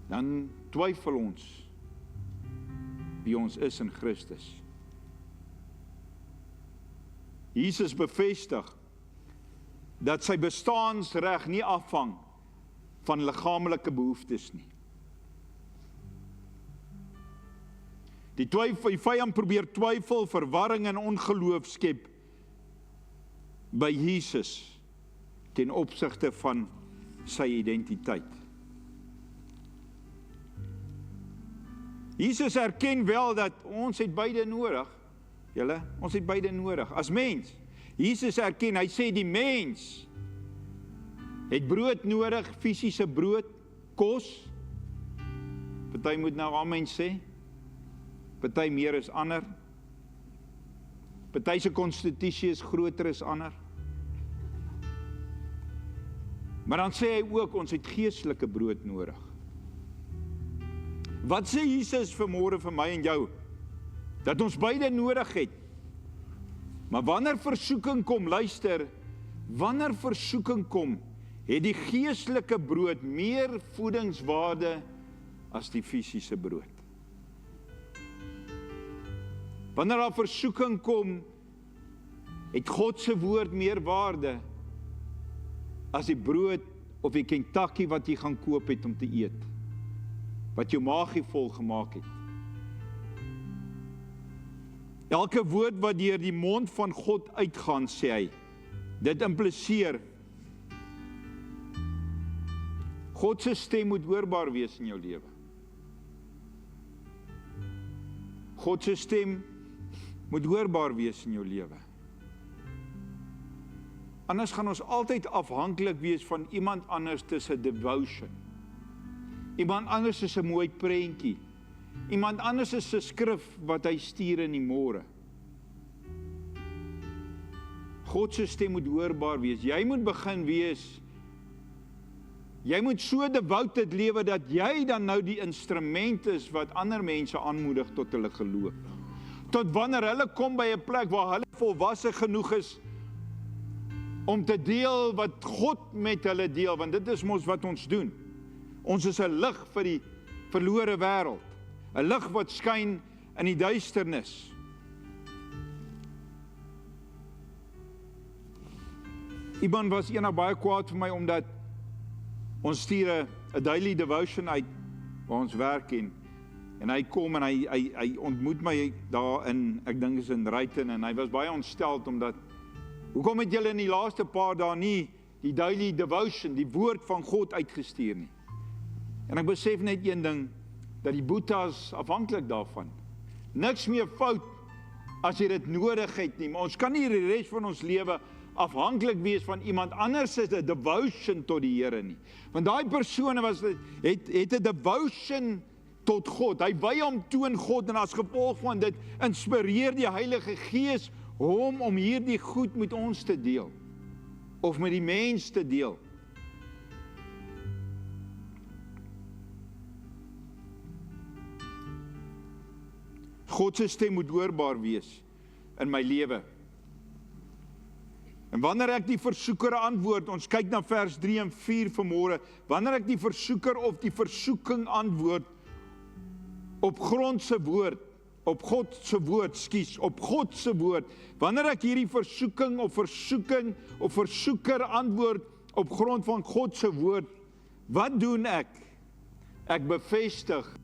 Dan twyfel ons wie ons is in Christus. Jesus bevestig dat sy bestaansreg nie afhang van liggaamlike behoeftes nie. Die vyand probeer twyfel, verwarring en ongeloof skep by Jesus ten opsigte van sy identiteit. Jesus erken wel dat ons het beide nodig. Julle, ons het beide nodig. As mens, Jesus erken, hy sê die mens het brood nodig, fisiese brood, kos. Party moet nou amen sê. Party meer as ander. Party se konstitusie is groter as ander. Maar dan sê hy ook, ons het geestelike brood nodig. Wat sê Jesus vanmôre vir my en jou? Dat ons beide nodig het. Maar wanneer versoeking kom, luister, wanneer versoeking kom, het die geestelike brood meer voedingswaarde as die fisiese brood. Wanneer daar versoeking kom, het God se woord meer waarde as die brood of die Kentucky wat jy gaan koop het om te eet, wat jou maagie vol gemaak het. Elke woord wat deur die mond van God uitgaan, sê hy, dit impliseer, God se stem moet hoorbaar wees in jou lewe. God se stem moet hoorbaar wees in jou lewe. Anders gaan ons altyd afhanklik wees van iemand anders se devotion. Iemand anders is 'n mooi prentjie. Iemand anders is 'n skrif wat hy stuur in die môre. God se stem moet hoorbaar wees. Jy moet begin wees. Jy moet so devoted lewe dat jy dan nou die instrument is wat ander mense aanmoedig tot hulle geloof. Tot wanneer hulle kom by 'n plek waar hulle volwasse genoeg is om te deel wat God met hulle deel, want dit is mos wat ons doen. Ons is 'n lig vir die verlore wêreld, 'n lig wat skyn in die duisternis. Iemand was eendag baie kwaad vir my omdat ons stuur 'n daily devotion uit waar ons werk en hy kom en hy ontmoet my daar in, ek dink is in Ruiten, en hy was baie ontsteld omdat, hoekom het julle in die laaste paar dae nie die daily devotion, die woord van God uitgestuur nie? En ek besef net een ding, dat die Boetas afhanklik daarvan. Niks meer fout as jy dit nodig het nie, maar ons kan nie die res van ons lewe afhanklik wees van iemand anders se devotion tot die Here nie. Want daai persone het 'n devotion tot God. Hy wy hom toe in God en as gevolg van dit inspireer die Heilige Gees hom om hierdie goed met ons te deel of met die mens te deel. God se stem moet hoorbaar wees in my lewe. En wanneer ek die versoeker antwoord, ons kyk na vers 3 en 4 vanmôre, wanneer ek die versoeker of die versoeking antwoord op grond se woord, op God se woord, op God se woord, wanneer ek hierdie versoeking of versoeker antwoord op grond van God se woord, wat doen ek? Ek bevestig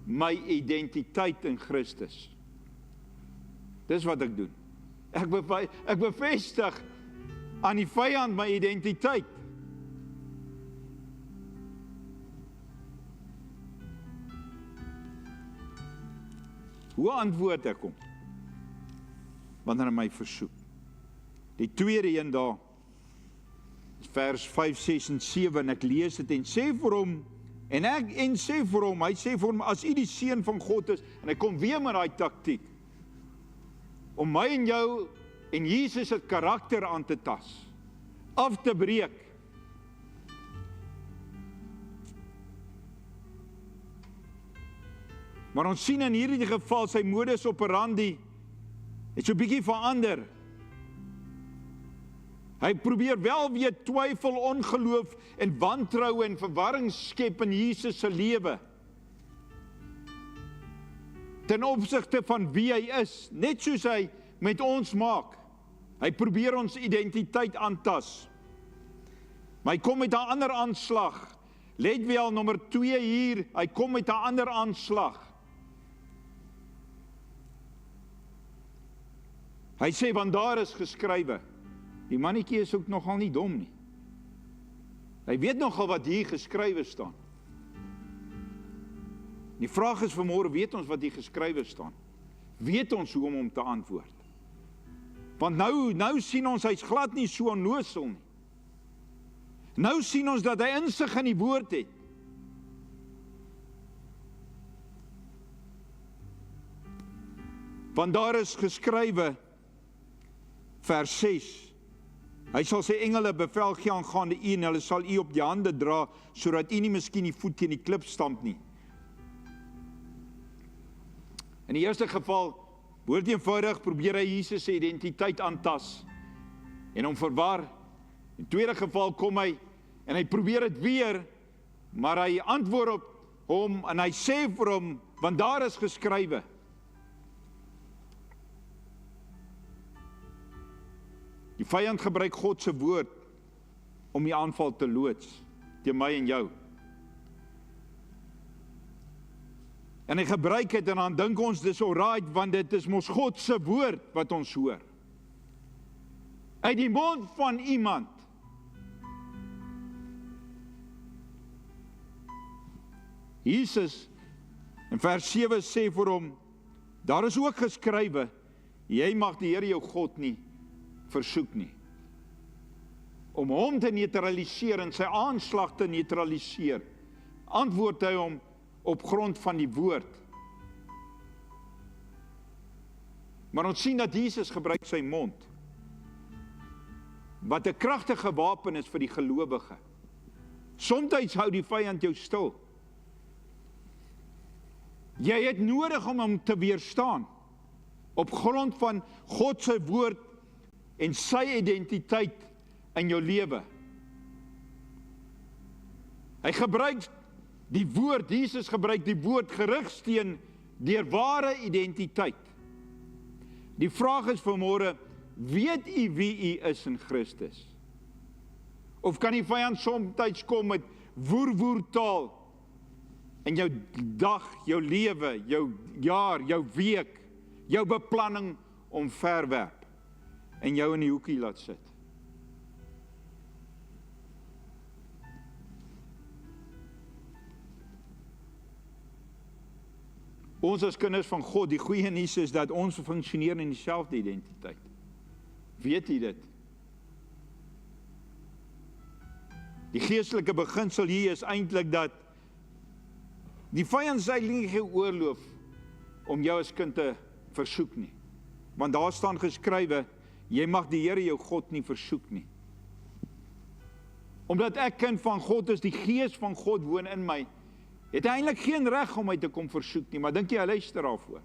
my identiteit in Christus. Dis wat ek doen. Ek bevestig aan die vyand my identiteit. Hoe antwoord ek hom? Wanneer hy my versoek. Die tweede een daar, vers 5, 6 en 7, en ek lees dit en sê vir hom, hy sê vir hom, as u die seun van God is, en hy kom weer met daai taktiek, om my en jou en Jesus se karakter aan te tas, af te breek. Maar ons sien in hierdie geval sy modus operandi het so 'n bietjie verander. Hy probeer wel weer twyfel, ongeloof en wantroue en verwarring skep in Jesus se lewe. Ten opsigte van wie hy is, net soos hy met ons maak. Hy probeer ons identiteit aantas. Maar hy kom met 'n ander aanslag. Let wel, nommer 2 hier, hy kom met 'n ander aanslag. Hy sê, want daar is geskrywe. Die mannetjie is ook nogal nie dom nie. Hy weet nogal wat hier geskrywe staan. Die vraag is vanmôre, weet ons wat hier geskrywe staan? Weet ons hoe om hom te antwoord? Want nou sien ons, hy's glad nie so onnosel nie. Nou sien ons dat hy insig in die woord het. Want daar is geskrywe, vers 6, hy sal sy engele bevel gee aangaande u en hulle sal u op die hande dra, sodat u nie miskien die voet teen die klip stamp nie. In die eerste geval, woord eenvoudig, probeer hy Jesus se identiteit aantas en hom verwar. In die tweede geval kom hy en hy probeer dit weer, maar hy antwoord op hom en hy sê vir hom, want daar is geskrywe. Die vyand gebruik God se woord om die aanval te loods teen my en jou. En hy gebruik het en dan dink ons dis alright, want dit is mos God se woord wat ons hoor. Uit die mond van iemand. Jesus in vers 7 sê vir hom, daar is ook geskrywe, jy mag die Here jou God nie versoek nie. Om hom te neutraliseer en sy aanslag te neutraliseer, antwoord hy hom op grond van die woord. Maar ons sien dat Jesus gebruik sy mond, wat 'n kragtige wapen is vir die gelowige. Soms hou die vyand jou stil. Jy het nodig om hom te weerstaan, op grond van God se woord en sy identiteit in jou lewe. Hy gebruik die woord, Jesus gebruik die woord gerigsteen deur ware identiteit. Die vraag is vanmôre, weet u wie u is in Christus? Of kan die vyand soms kom met woer taal in jou dag, jou lewe, jou jaar, jou week, jou beplanning omverwerp en jou in die hoekie laat sit? Ons as kinders van God, die goeie nuus is dat ons funksioneer in dieselfde identiteit. Weet jy dit? Die geestelike beginsel hier is eintlik dat die vyand sy nie geoorloof om jou as kind te versoek nie. Want daar staan geskrywe, jy mag die Here jou God nie versoek nie. Omdat ek kind van God is, die gees van God woon in my, het hy eintlik geen reg om my te kom versoek nie, maar dink jy hy luister daarvoor?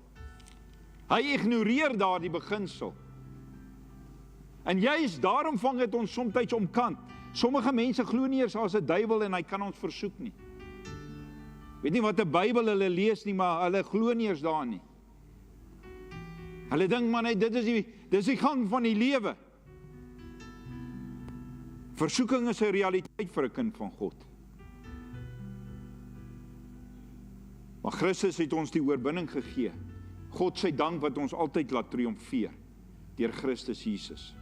Hy ignoreer daardie beginsel. En juist daarom vang dit ons soms omkant. Sommige mense glo nie eers as 'n duiwel en hy kan ons versoek nie. Weet nie wat 'n Bybel hulle lees nie, maar hulle glo nie eers daarin nie. Hulle dink maar net dit is die gang van die lewe. Versoeking is 'n realiteit vir 'n kind van God. Maar Christus het ons die oorwinning gegee. God sy dank wat ons altyd laat triomfeer deur Christus Jesus.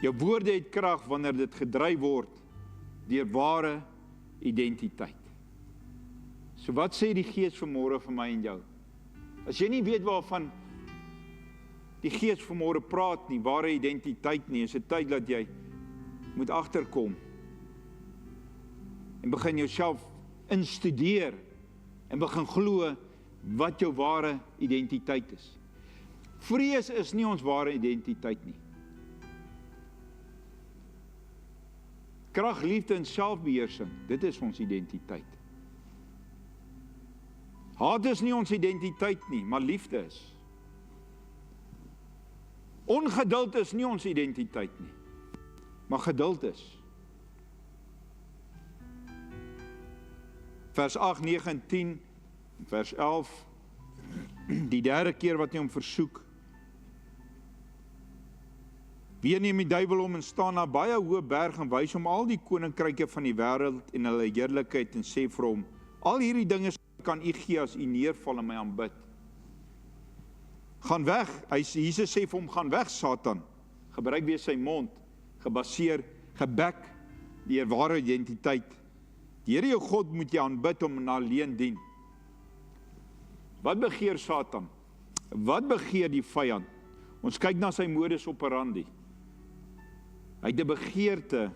Jou woorde het krag wanneer dit gedryf word deur ware identiteit. So wat sê die Gees vanmôre vir my en jou? As jy nie weet waarvan die Gees vanmôre praat nie, ware identiteit nie, is dit tyd dat jy moet agterkom en begin jouself instudeer en begin glo wat jou ware identiteit is. Vrees is nie ons ware identiteit nie. Krag, liefde en selfbeheersing, dit is ons identiteit. Haat is nie ons identiteit nie, maar liefde is. Ongeduld is nie ons identiteit nie, maar geduld is. Vers 8, 9 en 10, vers 11, die derde keer wat hy hom versoek. Weer neem die duiwel hom en staan na baie hoë berg en wys hom al die koninkryke van die wêreld en hulle heerlikheid en sê vir hom, al hierdie dinge kan u gee as u neerval en my aanbid. Gaan weg, Jesus sê vir hom, gaan weg Satan, gebruik weer sy mond, gebek die ware identiteit. Die Here jou God moet jy aanbid om en alleen dien. Wat begeer Satan? Wat begeer die vyand? Ons kyk na sy modus operandi. Hy het 'n begeerte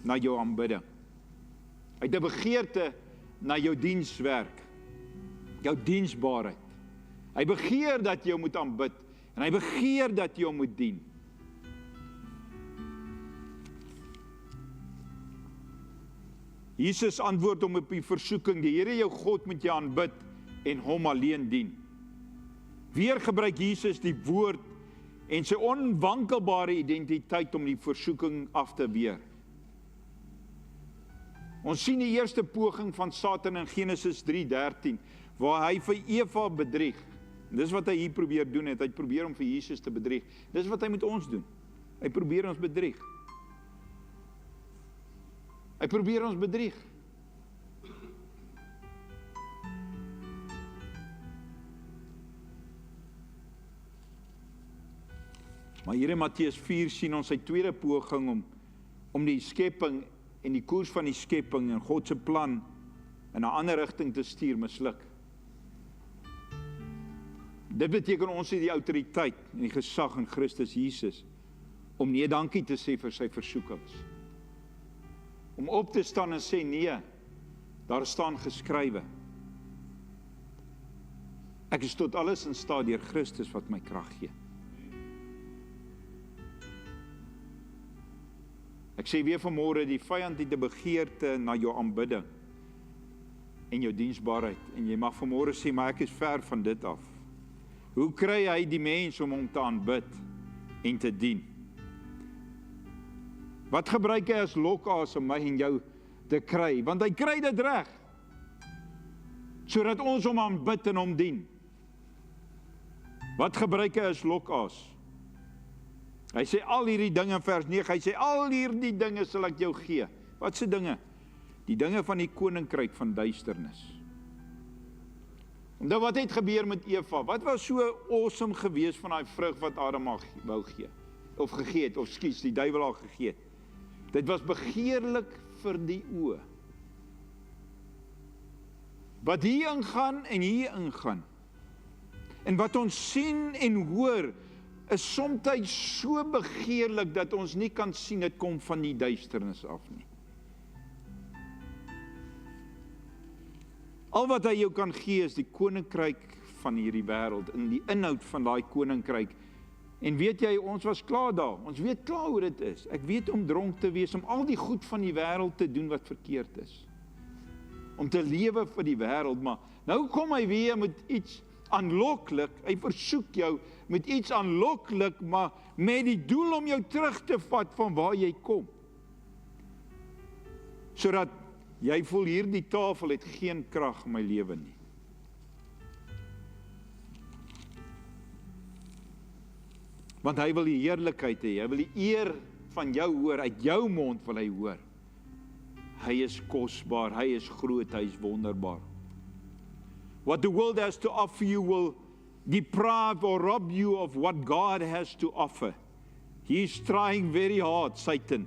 na jou aanbidding. Hy het 'n begeerte na jou dienswerk, jou diensbaarheid. Hy begeer dat jy hom moet aanbid en hy begeer dat jy hom moet dien. Jesus antwoord hom op die versoeking, die Here jou God moet jy aanbid en hom alleen dien. Weer gebruik Jesus die woord en sy onwankelbare identiteit om die versoeking af te weer. Ons sien die eerste poging van Satan in Genesis 3:13, waar hy vir Eva bedrieg. En dis wat hy hier probeer doen het, hy probeer om vir Jesus te bedrieg. Dis wat hy met ons doen. Hy probeer ons bedrieg. Hy probeer ons bedrieg. Maar hier in Matteus 4 sien ons sy tweede poging om die skepping en die koers van die skepping en God se plan in 'n ander rigting te stuur misluk. Dit beteken ons het die autoriteit en die gesag in Christus Jesus om nee dankie te sê vir sy versoekings. Om op te staan en sê nee, daar staan geskrywe. Ek is tot alles in staat deur Christus wat my krag gee. Ek sê weer vanmôre, die vyand het 'n begeerte na jou aanbidding en jou diensbaarheid. En jy mag vanmôre sê, maar ek is ver van dit af. Hoe kry hy die mens om hom te aanbid en te dien? Wat gebruik hy as lokaas om my en jou te kry? Want hy kry dit reg, sodat ons hom aanbid en hom dien. Wat gebruik hy as lokaas? Hy sê al hierdie dinge in vers 9, hy sê al hierdie dinge sal ek jou gee. Wat se dinge? Die dinge van die koninkryk van duisternis. Omdat wat het gebeur met Eva? Wat was so awesome gewees van daai vrug wat Adam wou gee? Of gegee het, of skies, die duiwel haar gegee het. Dit was begeerlik vir die oë. Wat hier ingaan en hier ingaan. En wat ons sien en hoor, is soms so begeerlik dat ons nie kan sien dit kom van die duisternis af nie. Al wat hy jou kan gee is die koninkryk van hierdie wêreld, en die inhoud van daai koninkryk. En weet jy, ons was klaar daar, ons weet klaar hoe dit is. Ek weet om dronk te wees, om al die goed van die wêreld te doen wat verkeerd is. Om te lewe vir die wêreld, maar nou kom hy weer met iets aanloklik, hy versoek jou met iets aanloklik, maar met die doel om jou terug te vat van waar jy kom. Sodat jy voel hierdie tafel het geen krag in my lewe nie. Want hy wil die heerlikheid hê, hy wil die eer van jou hoor, uit jou mond wil hy hoor. Hy is kosbaar, hy is groot, hy is wonderbaar. What the world has to offer you will deprive or rob you of what God has to offer. He is trying very hard, Satan.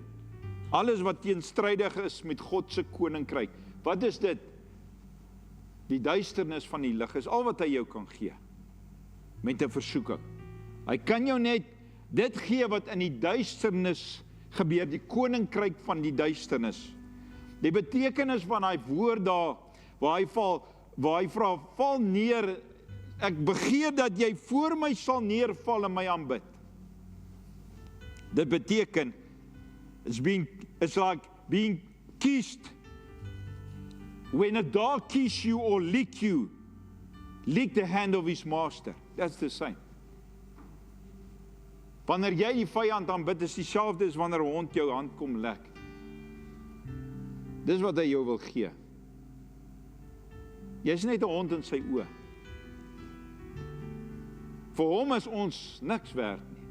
Alles wat teenstrydig is met God se koninkryk. Wat is dit? Die duisternis van die lig is al wat hy jou kan gee. Met 'n versoeking. Hy kan jou net dit gee wat in die duisternis gebeur, die koninkryk van die duisternis. Die betekenis van daai woord daar, waar hy vra, val neer, ek begeer dat jy voor my sal neerval en my aanbid. Dit beteken, it's like being kissed. When a dog kiss you or lick the hand of his master. That's the same. Wanneer jy die vyand aanbid, is dieselfde as wanneer 'n hond jou hand kom lek. Dis wat hy jou wil gee. Jy is net 'n hond in sy oë. Vir hom is ons niks werd nie.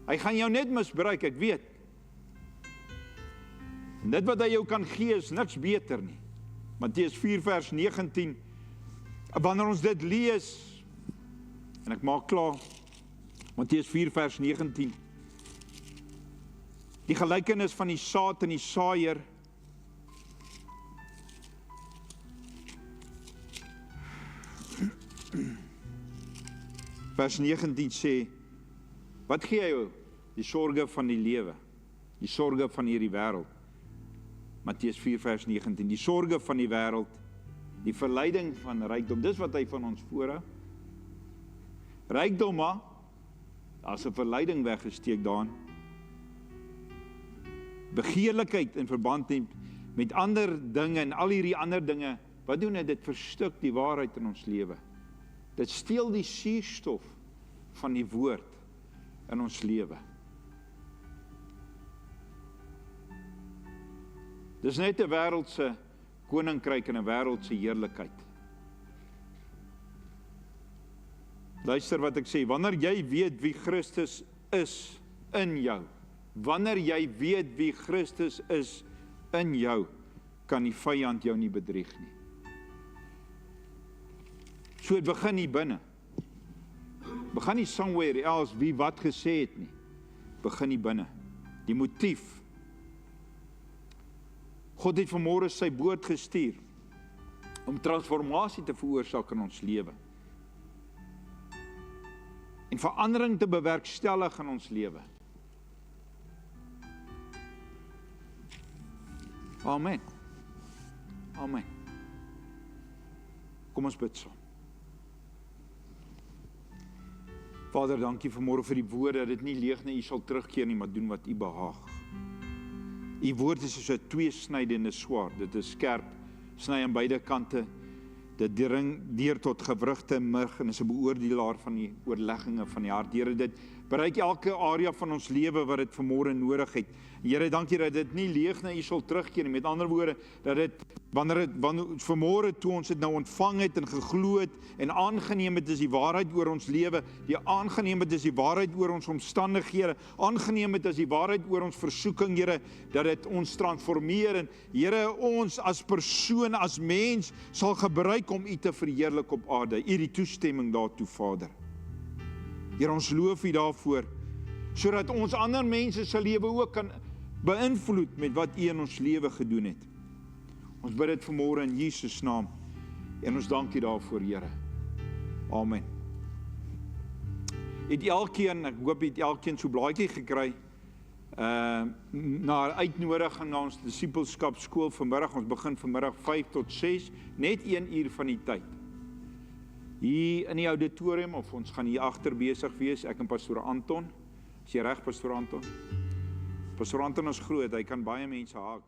Hy gaan jou net misbruik, ek weet. En dit wat hy jou kan gee is niks beter nie. Matteus 4 vers 19. Wanneer ons dit lees, en ek maak klaar, Matteus 4 vers 19. Die gelykenis van die saad en die saaier. Vers 19 sê, wat gee hy jou? Die sorge van die lewe, die sorge van hierdie wêreld. Matteus 4 vers 19, die sorge van die wêreld, die verleiding van rykdom, dis wat hy van ons voorhou. Rykdom, maar, as 'n verleiding weggesteek daarin. Begeerlikheid in verband met ander dinge en al hierdie ander dinge, wat doen dit verstuk die waarheid in ons lewe. Dit steel die suurstof van die woord in ons lewe. Dis net 'n wêreldse koninkryk en 'n wêreldse heerlikheid. Luister wat ek sê, wanneer jy weet wie Christus is in jou, wanneer jy weet wie Christus is in jou, kan die vyand jou nie bedrieg nie. So het begin hier binne. Begin nie somewhere else wie wat gesê het nie. Begin hier binne. Die motief. God het vanmôre sy woord gestuur om transformasie te veroorsaak in ons lewe. En verandering te bewerkstellig in ons lewe. Amen. Amen. Kom ons bid saam. Vader, dankie vanmôre vir die woord, dat dit nie leeg nie, U sal terugkeer nie, maar doen wat U behaag. U woord is soos 'n tweesnydende swaard, dit is skerp, sny aan beide kante, dit dring deur tot gewrigte murg en is 'n beoordelaar van die oorlegginge van die hart. Here, dit bereik elke area van ons lewe wat dit vanmôre nodig het. Here, dankie dat dit nie leeg nie, U sal terugkeer nie. Met ander woorde, dat dit wanneer vanmôre toe ons dit nou ontvang het en geglo het en aangeneem het is die waarheid oor ons lewe, die aangeneem het is die waarheid oor ons omstandighede, aangeneem het is die waarheid oor ons versoeking, Here, dat dit ons transformeer en Here, ons as persoon, as mens sal gebruik om U te verheerlik op aarde. U die toestemming daartoe, Vader. Here, ons loof U daarvoor, sodat ons ander mense se lewe ook kan beïnvloed met wat U in ons lewe gedoen het. Ons bid dit vanmôre in Jesus naam en ons dank U daarvoor, Here. Amen. Het elkeen, ek hoop het elkeen so blaadjie gekry, na uitnodiging na ons disipelskap skool vanmiddag. Ons begin vanmiddag 5 tot 6, net 1 uur van die tyd. Hier in die auditorium, of ons gaan hier agter besig wees, ek en Pastoor Anton. Is jy reg, Pastoor Anton? Pastoor Anton is groot, hy kan baie mense haak.